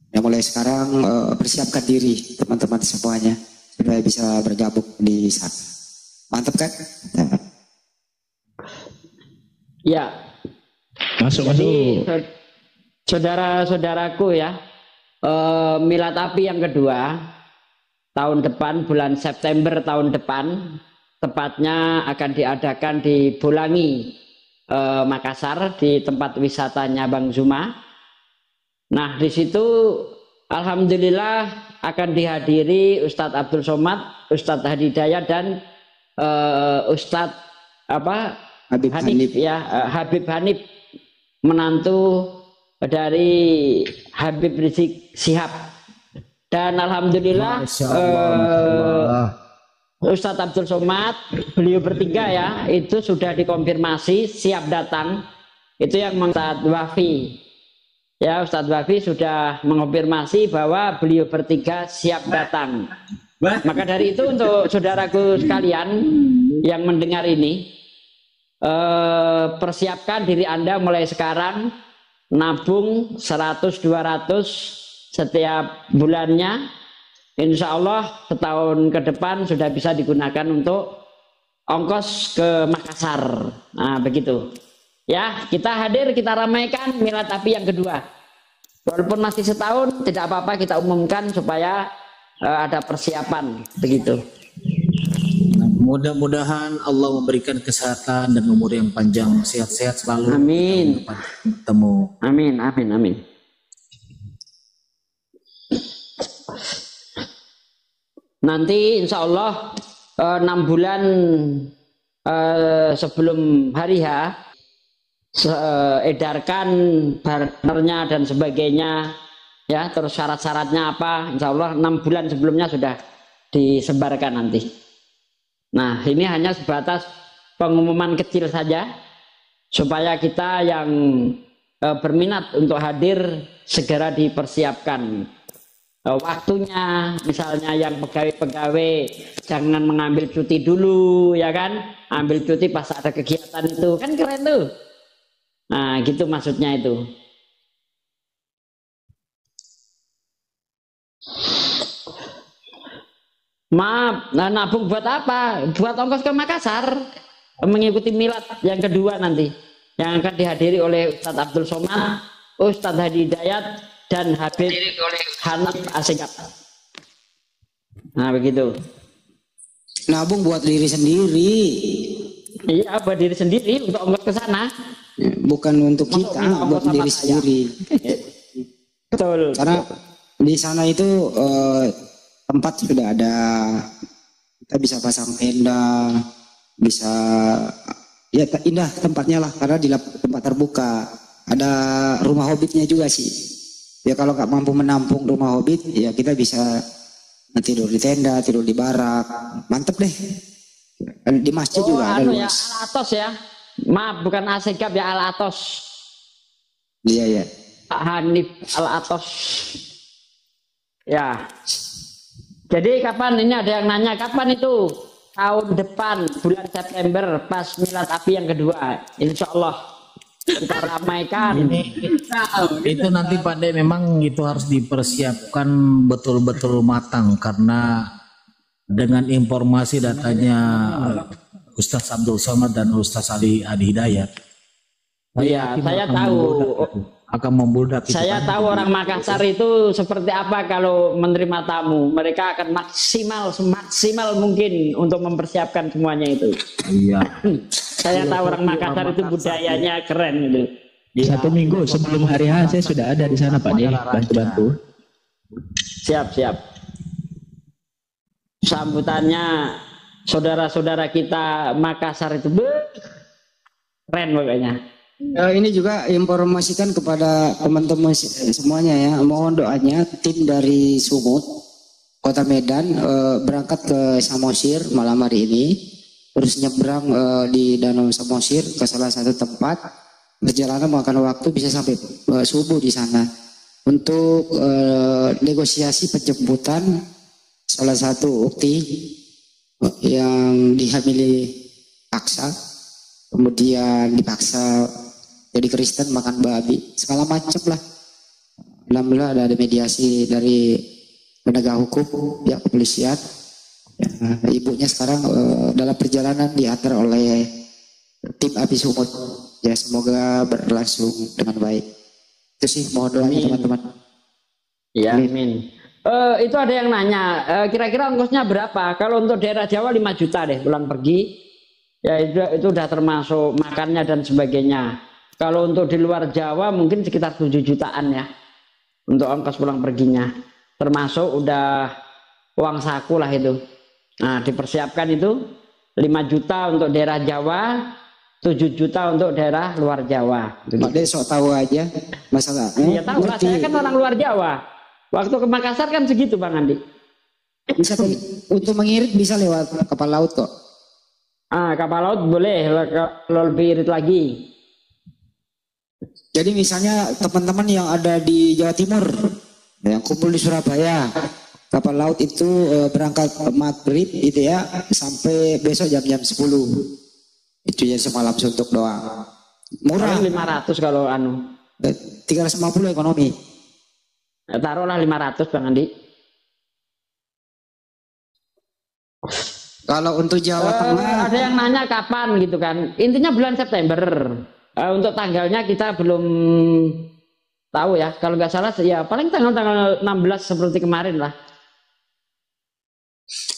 Ya mulai sekarang persiapkan diri teman-teman semuanya supaya bisa bergabung di sana. Mantap kan? Ya. Jadi saudara-saudaraku ya, milad api yang kedua tahun depan, bulan September tahun depan, tepatnya akan diadakan di Bolangi, Makassar, di tempat wisatanya Bang Zuma. Nah, di situ alhamdulillah akan dihadiri Ustadz Abdul Somad, Ustadz Hadi Hidayat, dan Ustadz Habib Hanif. Ya, Habib Hanif, menantu dari Habib Rizik Sihab. Dan alhamdulillah Ustadz Abdul Somad, beliau bertiga ya, itu sudah dikonfirmasi siap datang. Itu yang Ustadz Wafi. Ya, Ustadz Wafi sudah mengonfirmasi bahwa beliau bertiga siap datang. Maka dari itu untuk saudaraku sekalian yang mendengar ini, persiapkan diri Anda mulai sekarang, nabung 100-200 setiap bulannya. Insya Allah setahun ke depan sudah bisa digunakan untuk ongkos ke Makassar. Nah begitu ya, kita hadir, kita ramaikan milad api yang kedua. Walaupun masih setahun, tidak apa-apa, kita umumkan supaya ada persiapan begitu. Mudah-mudahan Allah memberikan kesehatan dan umur yang panjang, sehat-sehat selalu. Amin. Bertemu. Amin, amin, amin. Nanti insya Allah 6 bulan sebelum hari H, edarkan barternya dan sebagainya ya, terus syarat-syaratnya apa, insya Allah 6 bulan sebelumnya sudah disebarkan nanti. Nah, ini hanya sebatas pengumuman kecil saja supaya kita yang berminat untuk hadir segera dipersiapkan waktunya. Misalnya yang pegawai-pegawai jangan mengambil cuti dulu ya kan, ambil cuti pas ada kegiatan itu, kan keren tuh. Nah gitu maksudnya itu. Maaf, nah, nabung buat apa? Buat ongkos ke Makassar, mengikuti milad yang kedua nanti, yang akan dihadiri oleh Ustadz Abdul Somad, Ustadz Hadi Hidayat, dan Habib Hanif Asegaf. Nah begitu. Nabung buat diri sendiri. Iya, buat diri sendiri untuk ongkos ke sana. Bukan untuk kita, buat diri sendiri. Betul. Karena di sana itu tempat sudah ada, kita bisa pasang tenda, bisa ya indah tempatnya lah, karena di tempat terbuka. Ada rumah hobbitnya juga sih. Ya kalau nggak mampu menampung rumah hobbit, ya kita bisa tidur di tenda, tidur di barak, mantep deh. Di masjid juga ada luas. Ya, Al-Atos ya, maaf bukan Asegaf ya, Al-Atos. Iya ya. Pak Hanif Al-Atos. Ya. Jadi kapan, ini ada yang nanya kapan itu? Tahun depan bulan September pas milad api yang kedua, insya Allah kita ramaikan. Itu nanti Pak De memang itu harus dipersiapkan betul-betul matang, karena dengan informasi datanya Ustadz Abdul Somad dan Ustadz Hadi Hidayat. Iya, saya tahu. Akan membludak. Saya tahu orang Makassar itu seperti apa kalau menerima tamu. Mereka akan maksimal mungkin untuk mempersiapkan semuanya itu. Iya. Saya tahu orang Makassar itu budayanya keren itu. Ya. 1 minggu sebelum hari H saya sudah ada di sana Pak De, bantu-bantu. Siap. Sambutannya saudara-saudara kita Makassar itu keren pokoknya. Ini juga informasikan kepada teman-teman semuanya ya, mohon doanya tim dari Sumut, Kota Medan berangkat ke Samosir malam hari ini, terus nyebrang di Danau Samosir ke salah satu tempat, perjalanan makan waktu bisa sampai subuh di sana untuk negosiasi penjemputan salah satu ukti yang dihamili paksa, kemudian dipaksa jadi Kristen, makan babi, segala macam lah. Alhamdulillah ada mediasi dari penegak hukum, pihak kepolisian. Ya, ibunya sekarang dalam perjalanan diantar oleh tim Api Sumut. Ya, semoga berlangsung dengan baik. Itu sih, mohon doanya teman-teman. Ya, amin. Itu ada yang nanya, kira-kira ongkosnya berapa? Kalau untuk daerah Jawa 5 juta deh pulang pergi. Ya itu udah termasuk makannya dan sebagainya. Kalau untuk di luar Jawa mungkin sekitar 7 jutaan ya. Untuk ongkos pulang perginya. Termasuk udah uang saku lah itu. Nah, dipersiapkan itu 5 juta untuk daerah Jawa, 7 juta untuk daerah luar Jawa. Pak De sok tahu aja masalah. Iya tahu lah, saya kan orang luar Jawa. Waktu ke Makassar kan segitu Bang Andi. Bisa untuk mengirit bisa lewat kapal laut kok. Kapal laut boleh, kalau lebih irit lagi. Jadi misalnya teman-teman yang ada di Jawa Timur, yang kumpul di Surabaya, kapal laut itu berangkat maghrib itu ya, sampai besok jam-jam 10. Itu ya semalam suntuk doang. Murah. 500 kalau 350 ekonomi. Taruhlah 500 Bang Andi. Kalau untuk Jawa Tengah ada yang nanya kapan gitu kan. Intinya bulan September. Untuk tanggalnya kita belum tahu ya. Kalau nggak salah ya paling tanggal 16 seperti kemarin lah.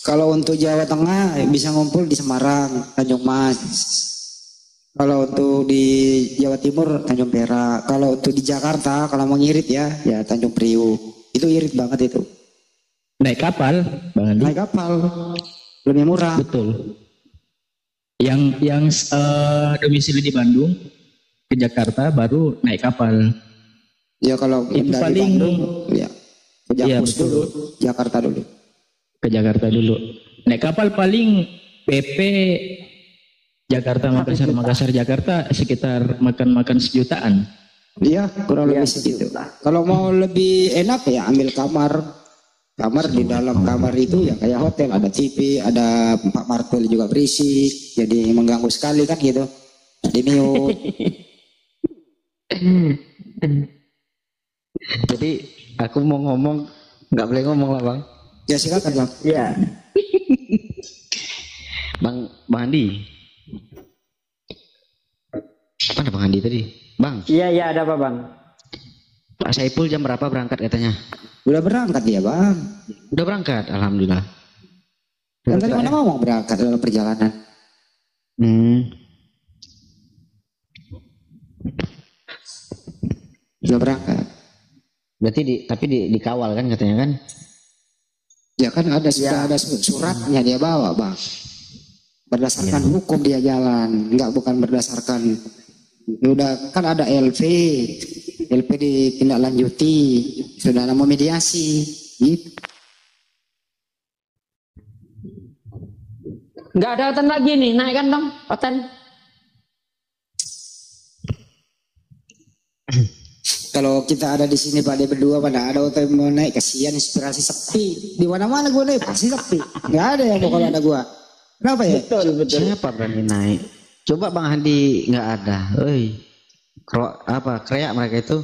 Kalau untuk Jawa Tengah bisa ngumpul di Semarang, Tanjung Mas. Kalau untuk di Jawa Timur Tanjung Perak. Kalau untuk di Jakarta kalau mau ngirit ya Tanjung Priuk. Itu irit banget itu. Naik kapal, Bang Andi. Naik kapal lebih murah. Betul. Yang domisili di Bandung ke Jakarta baru naik kapal. Ya kalau itu dari paling Bandung ya ke Jakpus betul. dulu, Jakarta dulu. Ke Jakarta dulu. Naik kapal paling PP Jakarta Makassar Jakarta sekitar makan sejutaan. Iya, kurang lebih segitu. Kalau mau lebih enak ya ambil kamar di dalam kamar itu ya kayak hotel, ada TV, ada Pak Martel juga berisik, jadi mengganggu sekali kan gitu. Di mute. Jadi aku mau ngomong, nggak boleh ngomong lah Bang. Ya silakan Bang. Iya. Bang Andi. Apa ada Bang Andi tadi? Bang. Iya ada apa Bang? Pak Saipul jam berapa berangkat katanya? Udah berangkat ya Bang. Udah berangkat, alhamdulillah. Kan tadi mana mau berangkat dalam perjalanan. Sudah berangkat. Berarti tapi dikawal kan katanya kan? Ya kan sudah ada suratnya dia bawa Bang. Berdasarkan hukum dia jalan, bukan berdasarkan udah kan ada LP ditindaklanjuti, sudah ada mediasi gitu. Nggak ada hotel lagi nih, naik kan Bang hotel. Kalau kita ada di sini Pak De berdua pada ada hotel mau naik, kasihan inspirasi sepi. Di mana-mana gue naik pasti sepi. Nggak ada yang mau kalau ada gue. Kenapa ya? Betul. Siapa berani naik? Coba Bang Andi nggak ada. Kreak mereka itu.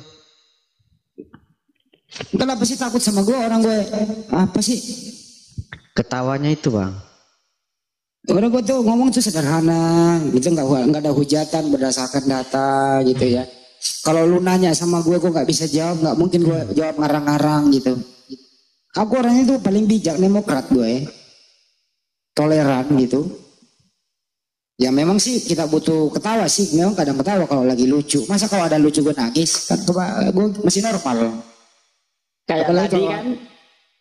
Kenapa sih takut sama gue orang gue? Apa sih? Ketawanya itu Bang. Orang gue tuh ngomong tuh sederhana, gitu nggak ada hujatan berdasarkan data gitu ya. Kalau lu nanya sama gue nggak bisa jawab, nggak mungkin gue jawab ngarang-ngarang gitu. Aku orangnya tuh paling bijak, demokrat gue, toleran gitu. Ya memang sih kita butuh ketawa sih, memang kadang ketawa kalau lagi lucu. Masa kalau ada lucu gue nangis, kan gue masih normal. Kayak apalagi tadi kalau, kan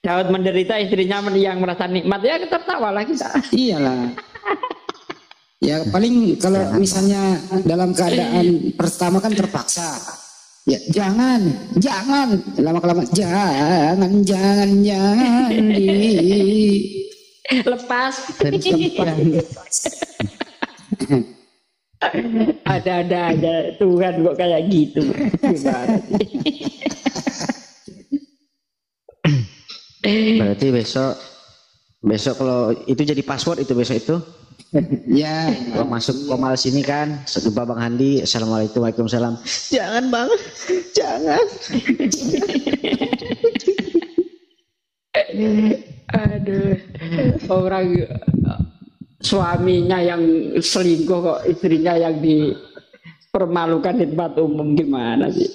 Daud menderita, istrinya yang merasa nikmat, ya tertawa lah kita. Iyalah. Ya paling kalau misalnya dalam keadaan pertama kan terpaksa. Ya jangan lama-kelamaan jangan lepas. Ada aja Tuhan kok kayak gitu. Gimana sih? Berarti besok Besok kalau itu jadi password itu besok itu. Ya, Kalau masuk Komal sini kan, jumpa Bang Handi. Assalamualaikum, waalaikumsalam. Jangan Bang, jangan. Aduh, orang suaminya yang selingkuh kok istrinya yang dipermalukan di tempat umum, gimana sih?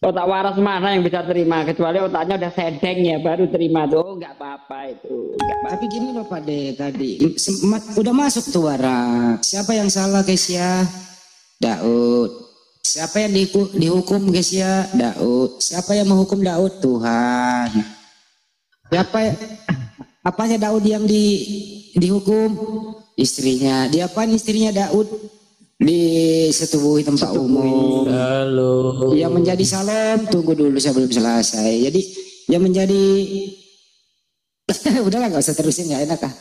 Otak waras mana yang bisa terima, kecuali otaknya udah sedeng ya baru terima tuh. Oh, nggak apa-apa itu. tapi gini loh Pak De tadi udah masuk tuh warak. Siapa yang salah guys ya? Daud. Siapa yang dihukum guys ya? Daud. Siapa yang menghukum Daud? Tuhan. Siapa apanya Daud yang dihukum? Istrinya. Diapain istrinya Daud? Disetubuhi tempat umum. Halo. Yang menjadi salom, tunggu dulu saya belum selesai. Jadi yang menjadi udahlah nggak usah terusin, nggak enak ah.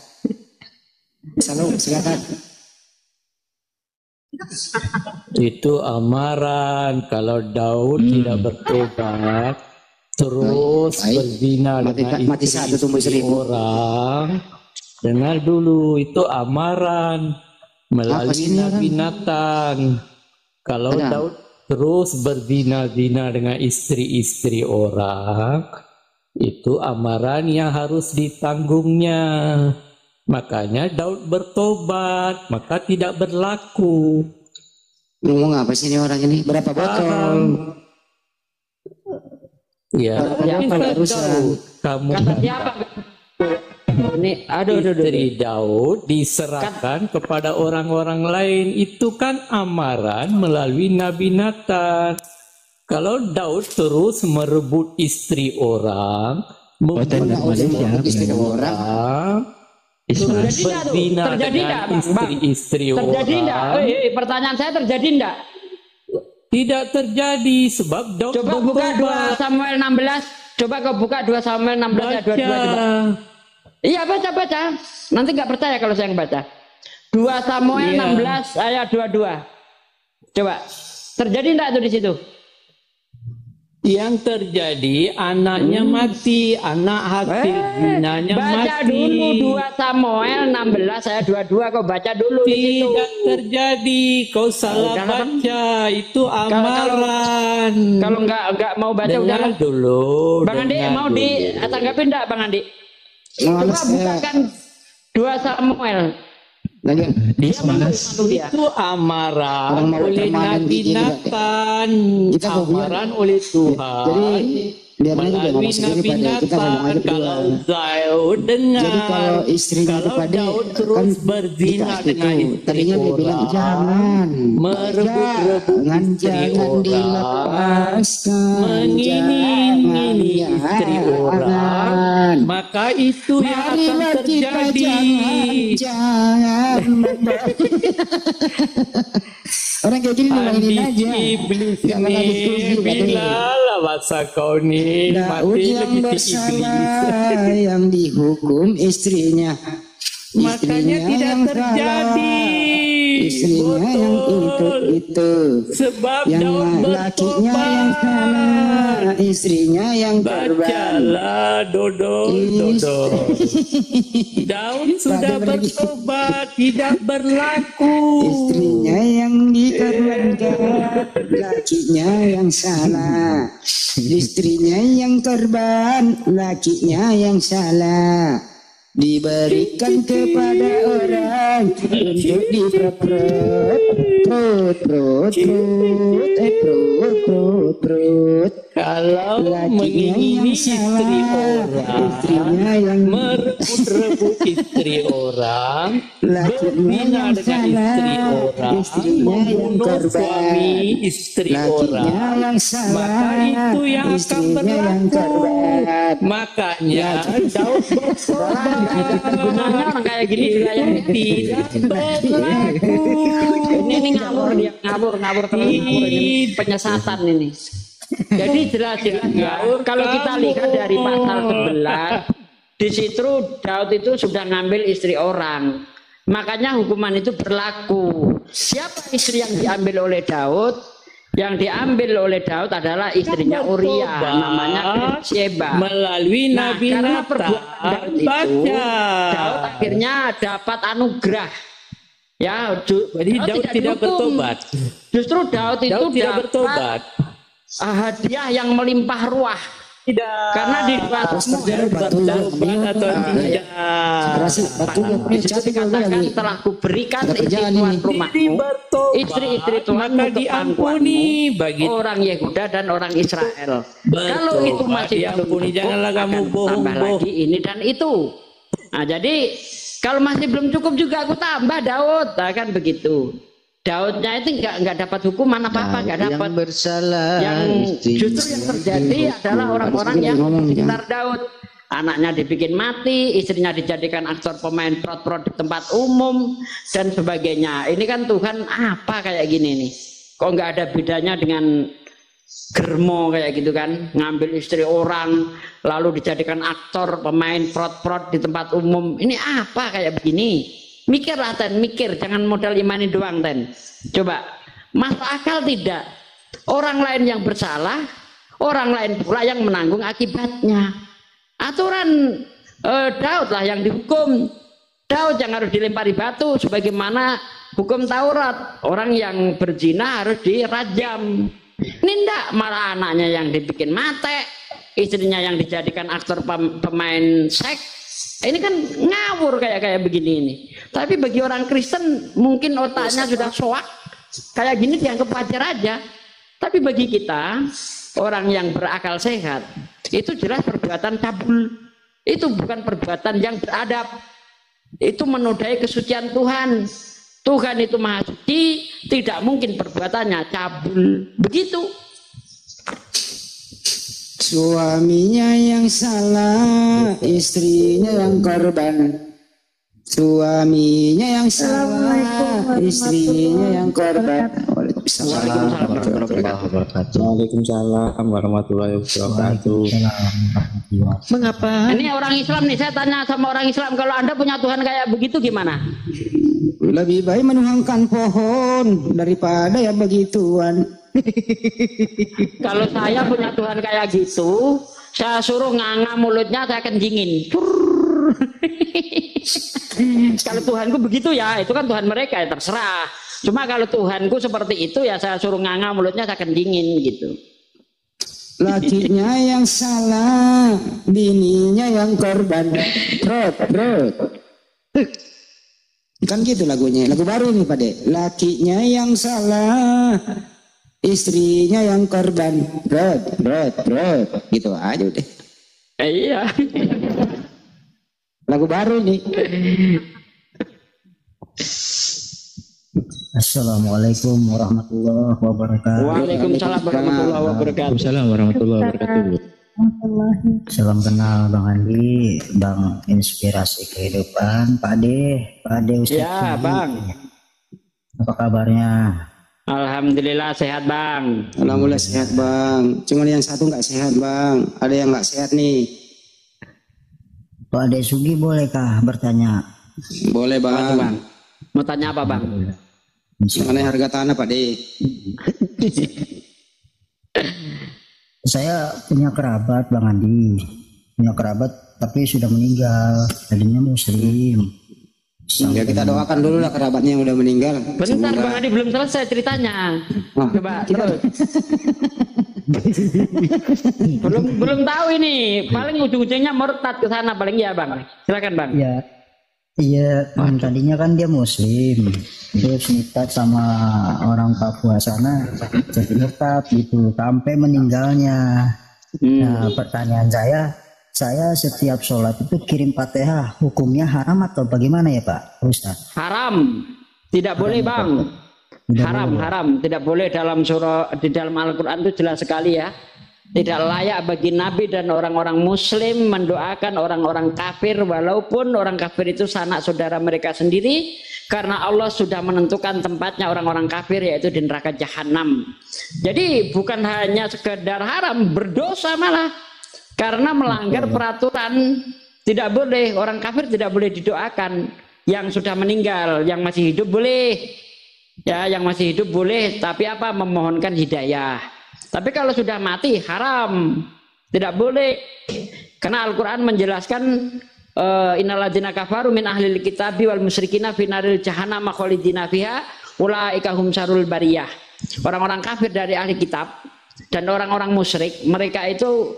Salom silakan. Itu amaran kalau Daud tidak bertobat terus Baik. berzina dengan Mati satu tumbuh istri seribu. orang. Dengar dulu, itu amaran melalui sih ini Nabi Nathan. Kalau Ada. Daud terus berzina-zina dengan istri-istri orang, itu amaran yang harus ditanggungnya. Makanya Daud bertobat, maka tidak berlaku. Ngomong apa sih ini orang ini? Berapa botol? Ya, Berapa barusan? kamu Kata siapa? Ini aduh. istri Daud diserahkan kepada orang-orang lain, itu kan amaran melalui Nabi Nathan. Kalau Daud terus merebut istri orang, membunuh Istri orang. terus Terjadi nggak tuh? berzina Terjadi dengan nggak, Bang? istri-istri Terjadi enggak? orang, Pertanyaan saya terjadi enggak? tidak terjadi sebab Daud Coba buka 2 bertobat. Samuel 16. Coba kau buka 2 Samuel 16 ayat 22 coba. Baca. Iya baca. Nanti nggak percaya kalau saya baca. 2 Samuel Iya. 16 ayat 22. Coba. Terjadi enggak tuh di situ? Yang terjadi anaknya mati, anak hasil zinanya Baca mati. dulu 2 Samuel 16 ayat 22, kau baca dulu di situ. Tidak terjadi, kau salah Udah, Bang. baca, itu amaran. Kalau nggak mau baca Dengar udah. dulu. Bang Andi dengar mau dulu. ditanggapin enggak Bang Andi? Coba Males saya. bukakan 2 Samuel. Lagi. Dia semangat. Mantu dia. Itu amaran Orang mau oleh permanen Nabi gini, Pak. Nathan, Kita nggak punya. amaran oleh Tuhan. Jadi biar aja dia melalui ngomong sendiri Nabi Pak De. Kita ngomong Nathan, aja kalau berdua. Daud dengar, Jadi kalau istrinya kalau Pak De Daud terus kan berzina dikasih dengan tuh. istri Tadinya dia bilang orang, jangan merebut-rebut jangan istri jangan orang, dilepaskan, mengini-ngini jangan, istri orang, jangan. maka itu yang akan Marilah kita terjadi. jangan. Orang kayak gini Habis nolongin aja. iblis Jangan ini, ada diskusi, Pak De. bilalah masa kau nih Daud mati yang lebih iblis. bersalah yang dihukum istrinya. Makanya tidak yang terjadi. Istrinya yang Betul. itu. Sebab Yang Daud lakinya yang salah, bertobat. istrinya yang korban. Bacalah dodol. Daud sudah bertobat, tidak berlaku. Istrinya yang dikorbankan, lakinya yang salah. Istrinya yang korban, lakinya yang salah. Diberikan kepada orang untuk diperut, perut. Kalau mengingini istri orang, istrinya yang merebut istri orang, berzina lakinya yang dengan istri salah, orang, istrinya yang membunuh korban. suami istri Lakinya orang, yang salah, maka itu yang akan istrinya yang berlaku. korban. Makanya Daud bertobat. Gunanya orang kayak gini dilayani. Tidak berlaku. Ini ngawur dia, ngawur terus ngawur ini penyesatan ini. Jadi jelas-jelas kalau kita lihat dari pasal 11 di situ Daud itu sudah ngambil istri orang. Makanya hukuman itu berlaku. Siapa istri yang diambil oleh Daud? Yang diambil oleh Daud adalah istrinya Uria, namanya Bathsheba. Melalui Nabi karena Nathan, perbuatan Daud itu, Daud akhirnya dapat anugerah. Ya, jadi Daud tidak bertobat. Justru Daud itu tidak dapat bertobat. Hadiah yang melimpah ruah. Tidak. Karena di dikatakan telah kuberikan istri Tuhan rumahmu, istri-istri Tuhan untuk diampuni bagi orang Yehuda dan orang Israel. Kalau itu masih diampuni, janganlah kamu tambah lagi ini dan itu. Nah, jadi kalau masih belum cukup juga aku tambah Daud, nah, kan begitu. Daudnya itu nggak dapat hukuman apa-apa, nggak dapat. Yang bersalah. Yang justru yang terjadi adalah orang-orang yang di sekitar Daud. Anaknya dibikin mati, istrinya dijadikan aktor pemain prot-prot di tempat umum dan sebagainya. Ini kan Tuhan apa kayak gini nih? Kok nggak ada bedanya dengan Germo kayak gitu kan? Ngambil istri orang lalu dijadikan aktor pemain prot-prot di tempat umum. Ini apa kayak begini? Mikirlah Ten, mikir, jangan modal imani doang Ten. Coba, masuk akal tidak? Orang lain yang bersalah, orang lain pula yang menanggung akibatnya. Aturan Daud lah yang dihukum. Daud yang harus dilempari batu, sebagaimana hukum Taurat. Orang yang berzina harus dirajam. Ini enggak, malah anaknya yang dibikin mate, istrinya yang dijadikan aktor pemain seks. Ini kan ngawur kayak begini ini. Tapi bagi orang Kristen mungkin otaknya sudah soak, kayak gini dianggap wajar aja. Tapi bagi kita orang yang berakal sehat, itu jelas perbuatan cabul. Itu bukan perbuatan yang beradab. Itu menodai kesucian Tuhan. Tuhan itu maha suci, tidak mungkin perbuatannya cabul. Begitu. Suaminya yang salah, istrinya yang korban. Suaminya yang salah, istrinya yang korban. Waalaikumsalam warahmatullahi wabarakatuh. Mengapa? Ini orang Islam nih, saya tanya sama orang Islam, kalau Anda punya Tuhan kayak begitu gimana? Lebih baik menuhankan pohon daripada yang begituan. Kalau saya punya Tuhan kayak gitu, saya suruh nganga mulutnya, saya kencingin. Kalau Tuhanku begitu ya, itu kan Tuhan mereka ya, terserah. Cuma kalau Tuhanku seperti itu ya saya suruh nganga mulutnya, saya kencingin gitu. Lakinya yang salah, bininya yang korban. Rod. Kan gitu lagunya, lagu baru nih Pak De. Lakinya yang salah, istrinya yang korban. Rod. Gitu aja deh. Iya. Lagu baru nih. Assalamualaikum warahmatullahi wabarakatuh. Waalaikumsalam warahmatullahi wabarakatuh. Waalaikumsalam warahmatullahi wabarakatuh. Salam kenal Bang Andi, Bang Inspirasi Kehidupan, Pak Ade Ustaz. Ya, Bang. Apa kabarnya? Alhamdulillah sehat, Bang. Alhamdulillah sehat, Bang. Cuman yang satu nggak sehat, Bang. Ada yang nggak sehat nih. Pak Ade Sugi bolehkah bertanya? Boleh, Bang. Bang. Mau tanya apa, Bang? Mengenai harga tanah, Pak De. Saya punya kerabat Bang Andi, punya kerabat tapi sudah meninggal, tadinya Muslim. Ya kita doakan dulu lah kerabatnya yang udah meninggal. Bentar Bang Andi, belum selesai ceritanya. Coba terus. belum tahu ini, paling ujung-ujungnya murtad ke sana paling ya Bang. Silakan Bang. Iya, tadinya kan dia Muslim, terus nikah sama orang Papua sana, jadi murtad gitu, sampai meninggalnya. Nah, pertanyaan saya setiap sholat itu kirim Fatihah, hukumnya haram atau bagaimana ya Pak Ustaz? Haram, tidak boleh Bang. Haram, tidak boleh. Dalam surah di dalam Al-Quran itu jelas sekali ya. Tidak layak bagi Nabi dan orang-orang Muslim mendoakan orang-orang kafir, walaupun orang kafir itu sanak saudara mereka sendiri, karena Allah sudah menentukan tempatnya orang-orang kafir, yaitu di neraka Jahanam. Jadi bukan hanya sekedar haram, berdosa malah, karena melanggar peraturan. Tidak boleh, orang kafir tidak boleh didoakan. Yang sudah meninggal, yang masih hidup boleh. Ya, yang masih hidup boleh, tapi apa? Memohonkan hidayah. Tapi kalau sudah mati haram, tidak boleh. Karena Al-Quran menjelaskan innalladzina kafaru min ahlil kitabi wal musyrikina fi naril jahannam khalidina fiha ulaika hum syarrul bariyah. Orang-orang kafir dari ahli kitab dan orang-orang musyrik, mereka itu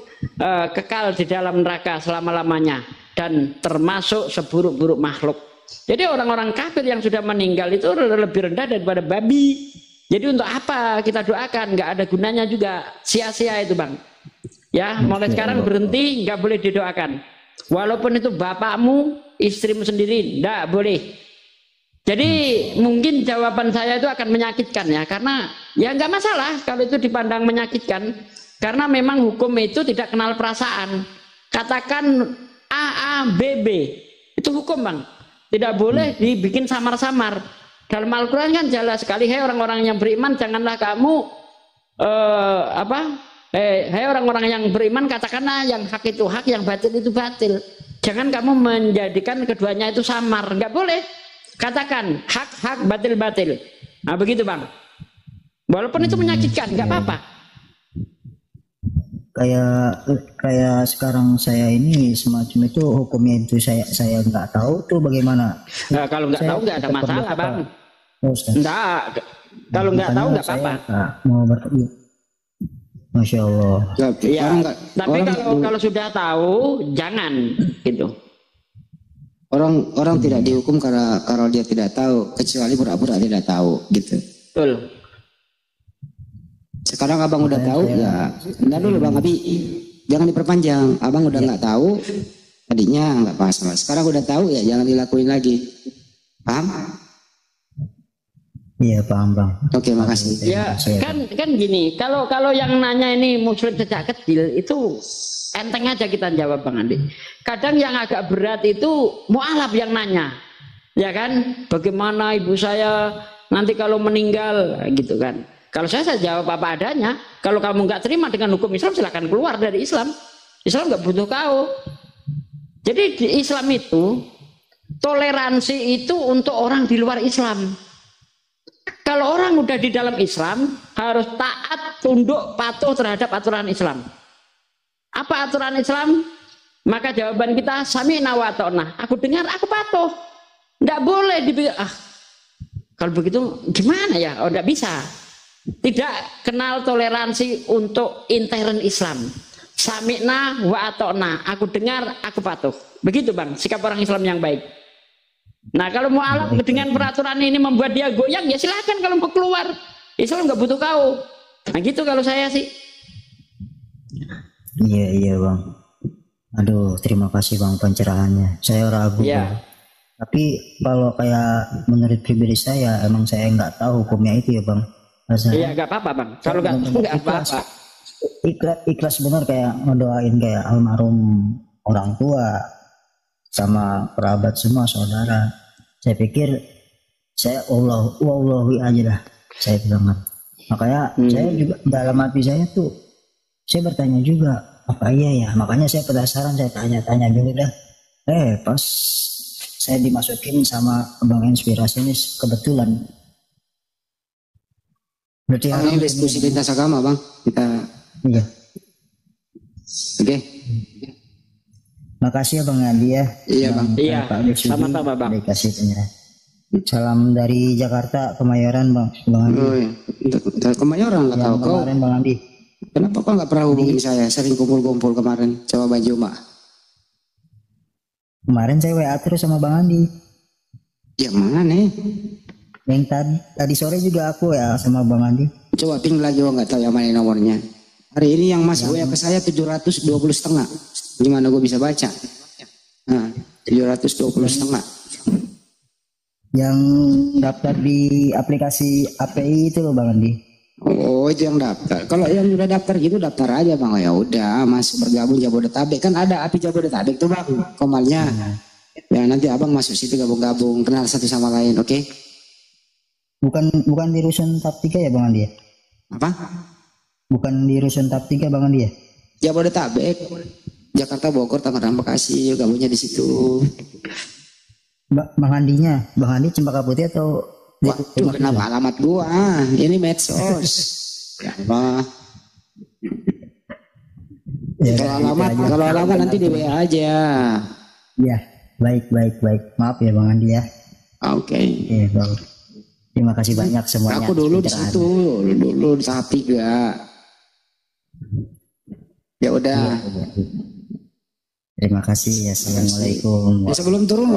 kekal di dalam neraka selama-lamanya dan termasuk seburuk-buruk makhluk. Jadi orang-orang kafir yang sudah meninggal itu lebih rendah daripada babi. Jadi untuk apa kita doakan? Nggak ada gunanya juga, sia-sia itu bang. Ya, mulai sekarang berhenti, nggak boleh didoakan. Walaupun itu bapakmu, istrimu sendiri, nggak boleh. Jadi mungkin jawaban saya itu akan menyakitkan ya, karena ya nggak masalah kalau itu dipandang menyakitkan, karena memang hukum itu tidak kenal perasaan. Katakan A, A, B, B, itu hukum bang. Tidak boleh dibikin samar-samar. Dalam Al-Quran kan jelas sekali, hei orang-orang yang beriman, janganlah kamu hei orang-orang yang beriman, katakanlah yang hak itu hak, yang batil itu batil. Jangan kamu menjadikan keduanya itu samar, nggak boleh. Katakan hak hak, batil batil. Nah begitu bang. Walaupun itu menyakitkan, nggak apa-apa. Kayak sekarang saya ini semacam itu hukumnya itu saya nggak tahu tuh bagaimana. Nah, kalau nggak tahu nggak ada masalah bang. Enggak, kalau nggak tahu nggak apa-apa. Mau bertanya. Masya Allah. Ya, tapi kalau sudah tahu jangan gitu. Orang tidak dihukum karena kalau dia tidak tahu, kecuali pura-pura tidak tahu gitu. Betul. Sekarang abang udah tahu ya, entar dulu bang Abi, jangan diperpanjang. Abang udah nggak tahu, tadinya nggak pas. Sekarang udah tahu ya, jangan dilakuin lagi. Paham? Iya paham bang. Oke, makasih. Ya kan gini, kalau yang nanya ini muslim sejak kecil itu enteng aja kita jawab bang Andi. Kadang yang agak berat itu mu'alaf yang nanya, ya kan? Bagaimana ibu saya nanti kalau meninggal, gitu kan? Kalau saya jawab apa adanya. Kalau kamu nggak terima dengan hukum Islam, silahkan keluar dari Islam. Islam nggak butuh kau. Jadi di Islam itu toleransi itu untuk orang di luar Islam. Kalau orang udah di dalam Islam harus taat, tunduk, patuh terhadap aturan Islam. Apa aturan Islam? Maka jawaban kita sami'na wa ata'na. Aku dengar, aku patuh. Nggak boleh dipikir kalau begitu gimana ya? Oh, nggak bisa. Tidak kenal toleransi untuk intern Islam. Sami'na wa ata'na. Aku dengar, aku patuh. Begitu bang, sikap orang Islam yang baik. Nah kalau mu'alaf dengan peraturan ini membuat dia goyang, ya silahkan kalau mau keluar. Islam nggak butuh kau. Nah gitu kalau saya sih. Iya bang. Aduh terima kasih bang pencerahannya. Saya ragu bang. Tapi kalau kayak menurut pribadi saya, emang saya nggak tahu hukumnya itu ya bang. Iya nggak apa-apa bang. Kalau nggak apa-apa. Ikhlas benar kayak ngedoain kayak almarhum orang tua sama kerabat semua saudara. Saya pikir saya Allahi aja dah saya bilang. Makanya saya juga dalam hati saya tuh saya bertanya juga apa iya ya. Makanya saya penasaran, saya tanya-tanya dulu dah. Pas saya dimasukin sama Bang Inspirasinis kebetulan. Berarti ini diskusi lintas agama bang, kita. Iya. Oke. Makasih ya Bang Andi ya. Iya Bang. Iya. Sama-sama Bang. Dikasih penyerahan. Salam dari Jakarta Kemayoran Bang Andi. Oh iya. Kemayoran nggak tahu kau. Kemarin Bang Andi. Kenapa kau nggak pernah hubungin saya? Sering kumpul-kumpul kemarin sama Bang Juma. Kemarin saya WA terus sama Bang Andi. Yang mana nih? Yang tadi sore juga aku ya sama Bang Andi. Coba ping lagi, gua nggak tahu yang mana nomornya. Hari ini yang masuk WA ke saya 720,5. Gimana gue bisa baca? Nah, 720,5. Yang daftar di aplikasi API itu loh Bang Andi. Oh itu yang daftar. Kalau yang udah daftar gitu daftar aja Bang. Ya udah masuk bergabung Jabodetabek, kan ada API Jabodetabek tuh Bang komalnya. Ya nanti abang masuk situ gabung-gabung, kenal satu sama lain, oke? Bukan di rusun TAP 3 ya Bang Andi ya? Apa? Bukan di rusun TAP 3 Bang Andi ya? Jabodetabek, Jakarta, Bogor, Tangerang, Bekasi, gabungnya di situ. Bang Andi Cempaka Putih atau Waduh, kenapa alamat gua? Ini medsos. Ya Allah. Ya, Kalau alamat nanti di WA aja. Ya, baik. Maaf ya Bang Andi ya. Oke. Oke, Bang. Terima kasih banyak semuanya. Aku dulu di situ, dulu di tahap 3. Ya udah. Terima kasih. Assalamualaikum. Ya, sebelum turun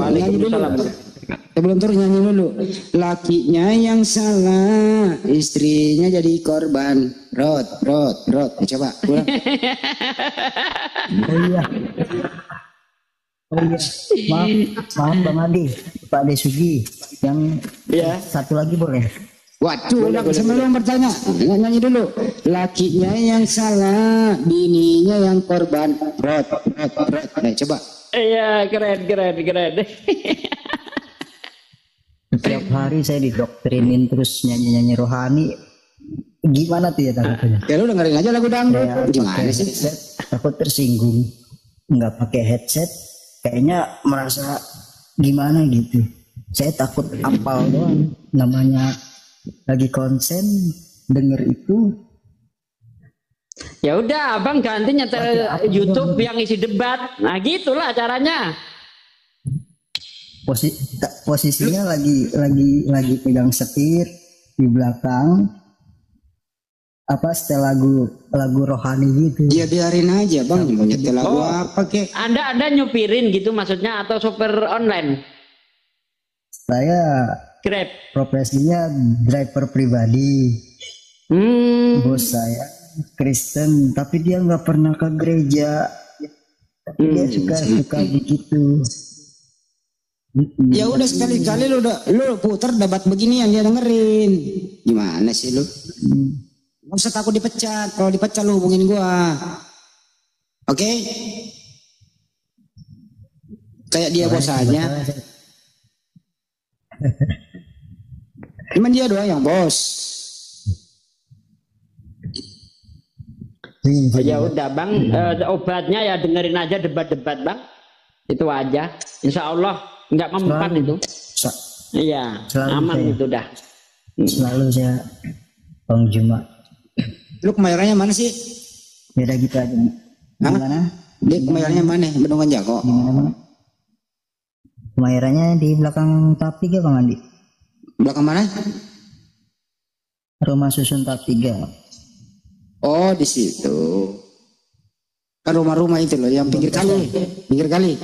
nyanyi dulu. Lakinya yang salah, istrinya jadi korban. Rot. Ya, coba ulang. Oh iya. Maaf Bang Andi, Pak Desugi, yang satu lagi boleh? Waduh, sebelum bertanya, nyanyi dulu. Lakinya yang salah, bininya yang korban. Rot. Coba. Iya, keren. Setiap hari saya didoktrinin terus nyanyi rohani. Gimana tuh ya takutnya? Ya lu dengerin aja lagu dangdut. Gimana sih? Takut tersinggung. Nggak pakai headset, kayaknya merasa gimana gitu. Saya takut apal doang. Namanya lagi konsen denger itu. Ya udah, abang ganti nyetel YouTube yang isi debat. Nah gitulah caranya. Posisinya lagi pegang setir di belakang, setel lagu rohani gitu. Ya biarin aja bang, mau nyetel lagu apa kek? Anda nyupirin gitu maksudnya atau sopir online? Saya Grab. Profesinya driver pribadi. Bos saya Kristen, tapi dia nggak pernah ke gereja. Tapi dia suka begitu. Ya udah sekali-kali lu putar debat beginian dia dengerin. Gimana sih lu? Gak usah takut dipecat. Kalau dipecat lu hubungin gua. Oke? Kayak dia bosanya. Cuman dia doang yang bos. Ya udah bang, obatnya ya dengerin aja debat-debat bang. Itu aja. Insya Allah nggak mempan itu. Iya, aman itu dah. Selalu saya Bang Juma. Lu kemayorannya mana sih? Beda gitu aja. Gimana? Dia kemayorannya mana? Bendungan Jago. Gimana? Kemayorannya di belakang tahap 3 Bang Andi. Belakang mana? Rumah susun tahap 3. Oh di situ. Kan rumah-rumah itu loh yang pinggir kali.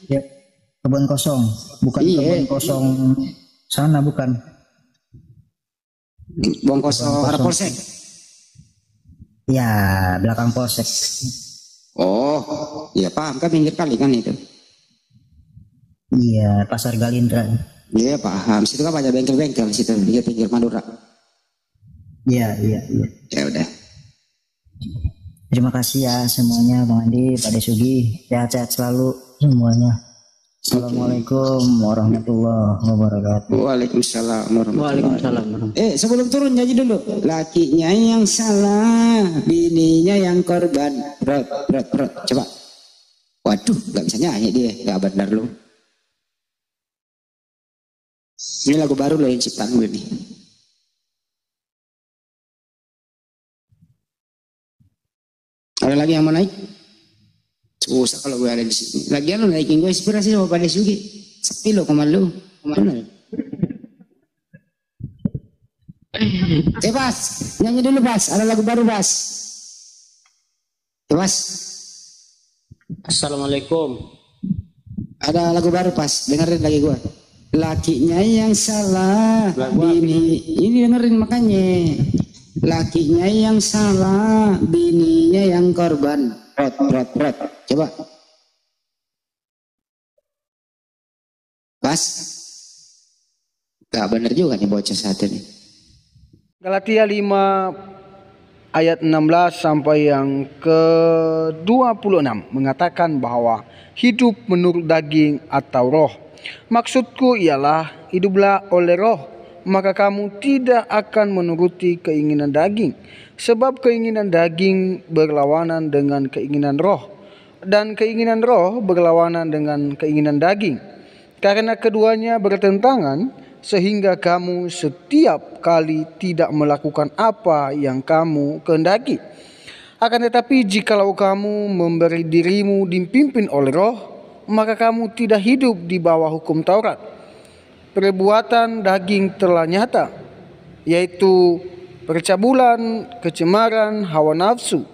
Ya, kebun kosong. Bukan kebun kosong sana bukan. Kebun kosong arah polsek. Ya, belakang polsek. Oh, iya paham kan pinggir kali kan itu. Iya, Pasar Galindra. Iya paham. Situ kan banyak bengkel-bengkel situ pinggir Madura. Iya. Ya udah. Terima kasih ya semuanya Bang Andi, Pak Desugi. Sehat-sehat selalu semuanya. Assalamualaikum warahmatullahi wabarakatuh. Waalaikumsalam warahmatullahi wabarakatuh. Sebelum turun nyanyi dulu. Lakinya yang salah, bininya yang korban. Rot. Coba. Waduh, gak bisa nyanyi dia. Gak benar lu. Ini lagu baru loh yang ciptaan gue nih. Ada lagi yang mau naik? Susah kalau gue ada di sini. Lagian lu naikin gue inspirasi sama Pak Desugi. Sepi lo kemana lu? Kemana? Pas, nyanyi dulu Pas. Ada lagu baru Pas. Pas. Assalamualaikum. Ada lagu baru Pas. Dengerin lagi gue. Lakinya yang salah. Ini dengerin makanya. Lakinya yang salah, bininya yang korban. Rot. Coba. Pas. Gak bener juga nih bocah satu nih. Galatia 5 ayat 16 sampai yang ke-26 mengatakan bahwa hidup menurut daging atau roh. Maksudku ialah hiduplah oleh roh, maka kamu tidak akan menuruti keinginan daging. Sebab keinginan daging berlawanan dengan keinginan roh, dan keinginan roh berlawanan dengan keinginan daging. Karena keduanya bertentangan, sehingga kamu setiap kali tidak melakukan apa yang kamu kehendaki. Akan tetapi jikalau kamu memberi dirimu dipimpin oleh Roh, maka kamu tidak hidup di bawah hukum Taurat. Perbuatan daging telah nyata, yaitu percabulan, kecemaran, hawa nafsu,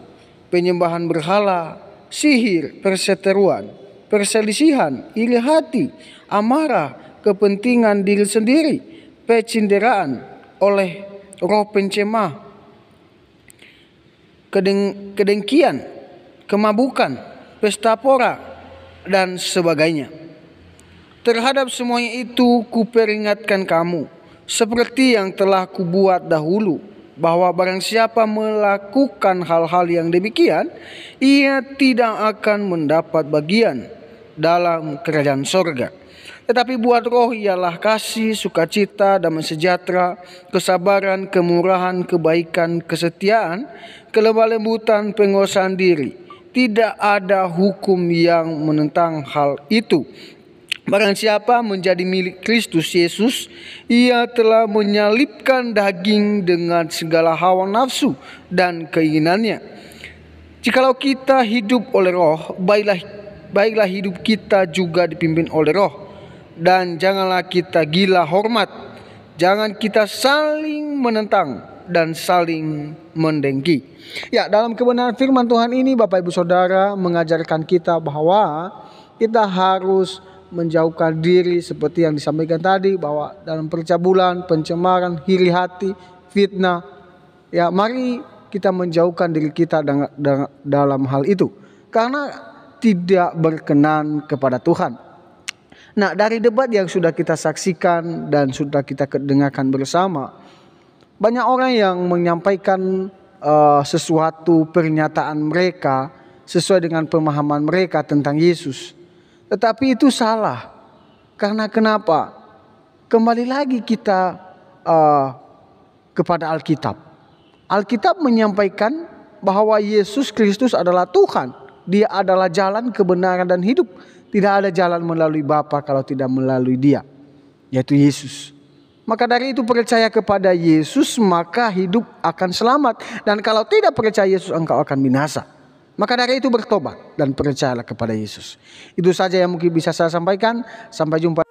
penyembahan berhala, sihir, perseteruan, perselisihan, iri hati, amarah, kepentingan diri sendiri, pecinderaan oleh roh pencemah, kedengkian, kemabukan, pesta pora, dan sebagainya. Terhadap semuanya itu kuperingatkan kamu, seperti yang telah kubuat dahulu, bahwa barang siapa melakukan hal-hal yang demikian, ia tidak akan mendapat bagian dalam kerajaan sorga. Tetapi buat roh ialah kasih, sukacita, damai sejahtera, kesabaran, kemurahan, kebaikan, kesetiaan, kelemah lembutan, penguasaan diri. Tidak ada hukum yang menentang hal itu. Barang siapa menjadi milik Kristus Yesus, ia telah menyalibkan daging dengan segala hawa nafsu dan keinginannya. Jikalau kita hidup oleh Roh, baiklah hidup kita juga dipimpin oleh Roh. Dan janganlah kita gila hormat, jangan kita saling menentang dan saling mendengki. Ya, dalam kebenaran firman Tuhan ini Bapak Ibu Saudara mengajarkan kita bahwa kita harus menjauhkan diri seperti yang disampaikan tadi, bahwa dalam percabulan, pencemaran, iri hati, fitnah, ya mari kita menjauhkan diri kita dalam hal itu, karena tidak berkenan kepada Tuhan. Nah, dari debat yang sudah kita saksikan dan sudah kita dengarkan bersama, banyak orang yang menyampaikan sesuatu pernyataan mereka sesuai dengan pemahaman mereka tentang Yesus. Tetapi itu salah. Karena kenapa? Kembali lagi kita kepada Alkitab. Alkitab menyampaikan bahwa Yesus Kristus adalah Tuhan. Dia adalah jalan, kebenaran, dan hidup. Tidak ada jalan melalui Bapa kalau tidak melalui Dia, yaitu Yesus. Maka dari itu percaya kepada Yesus, maka hidup akan selamat. Dan kalau tidak percaya Yesus, engkau akan binasa. Maka dari itu bertobat dan percayalah kepada Yesus. Itu saja yang mungkin bisa saya sampaikan. Sampai jumpa.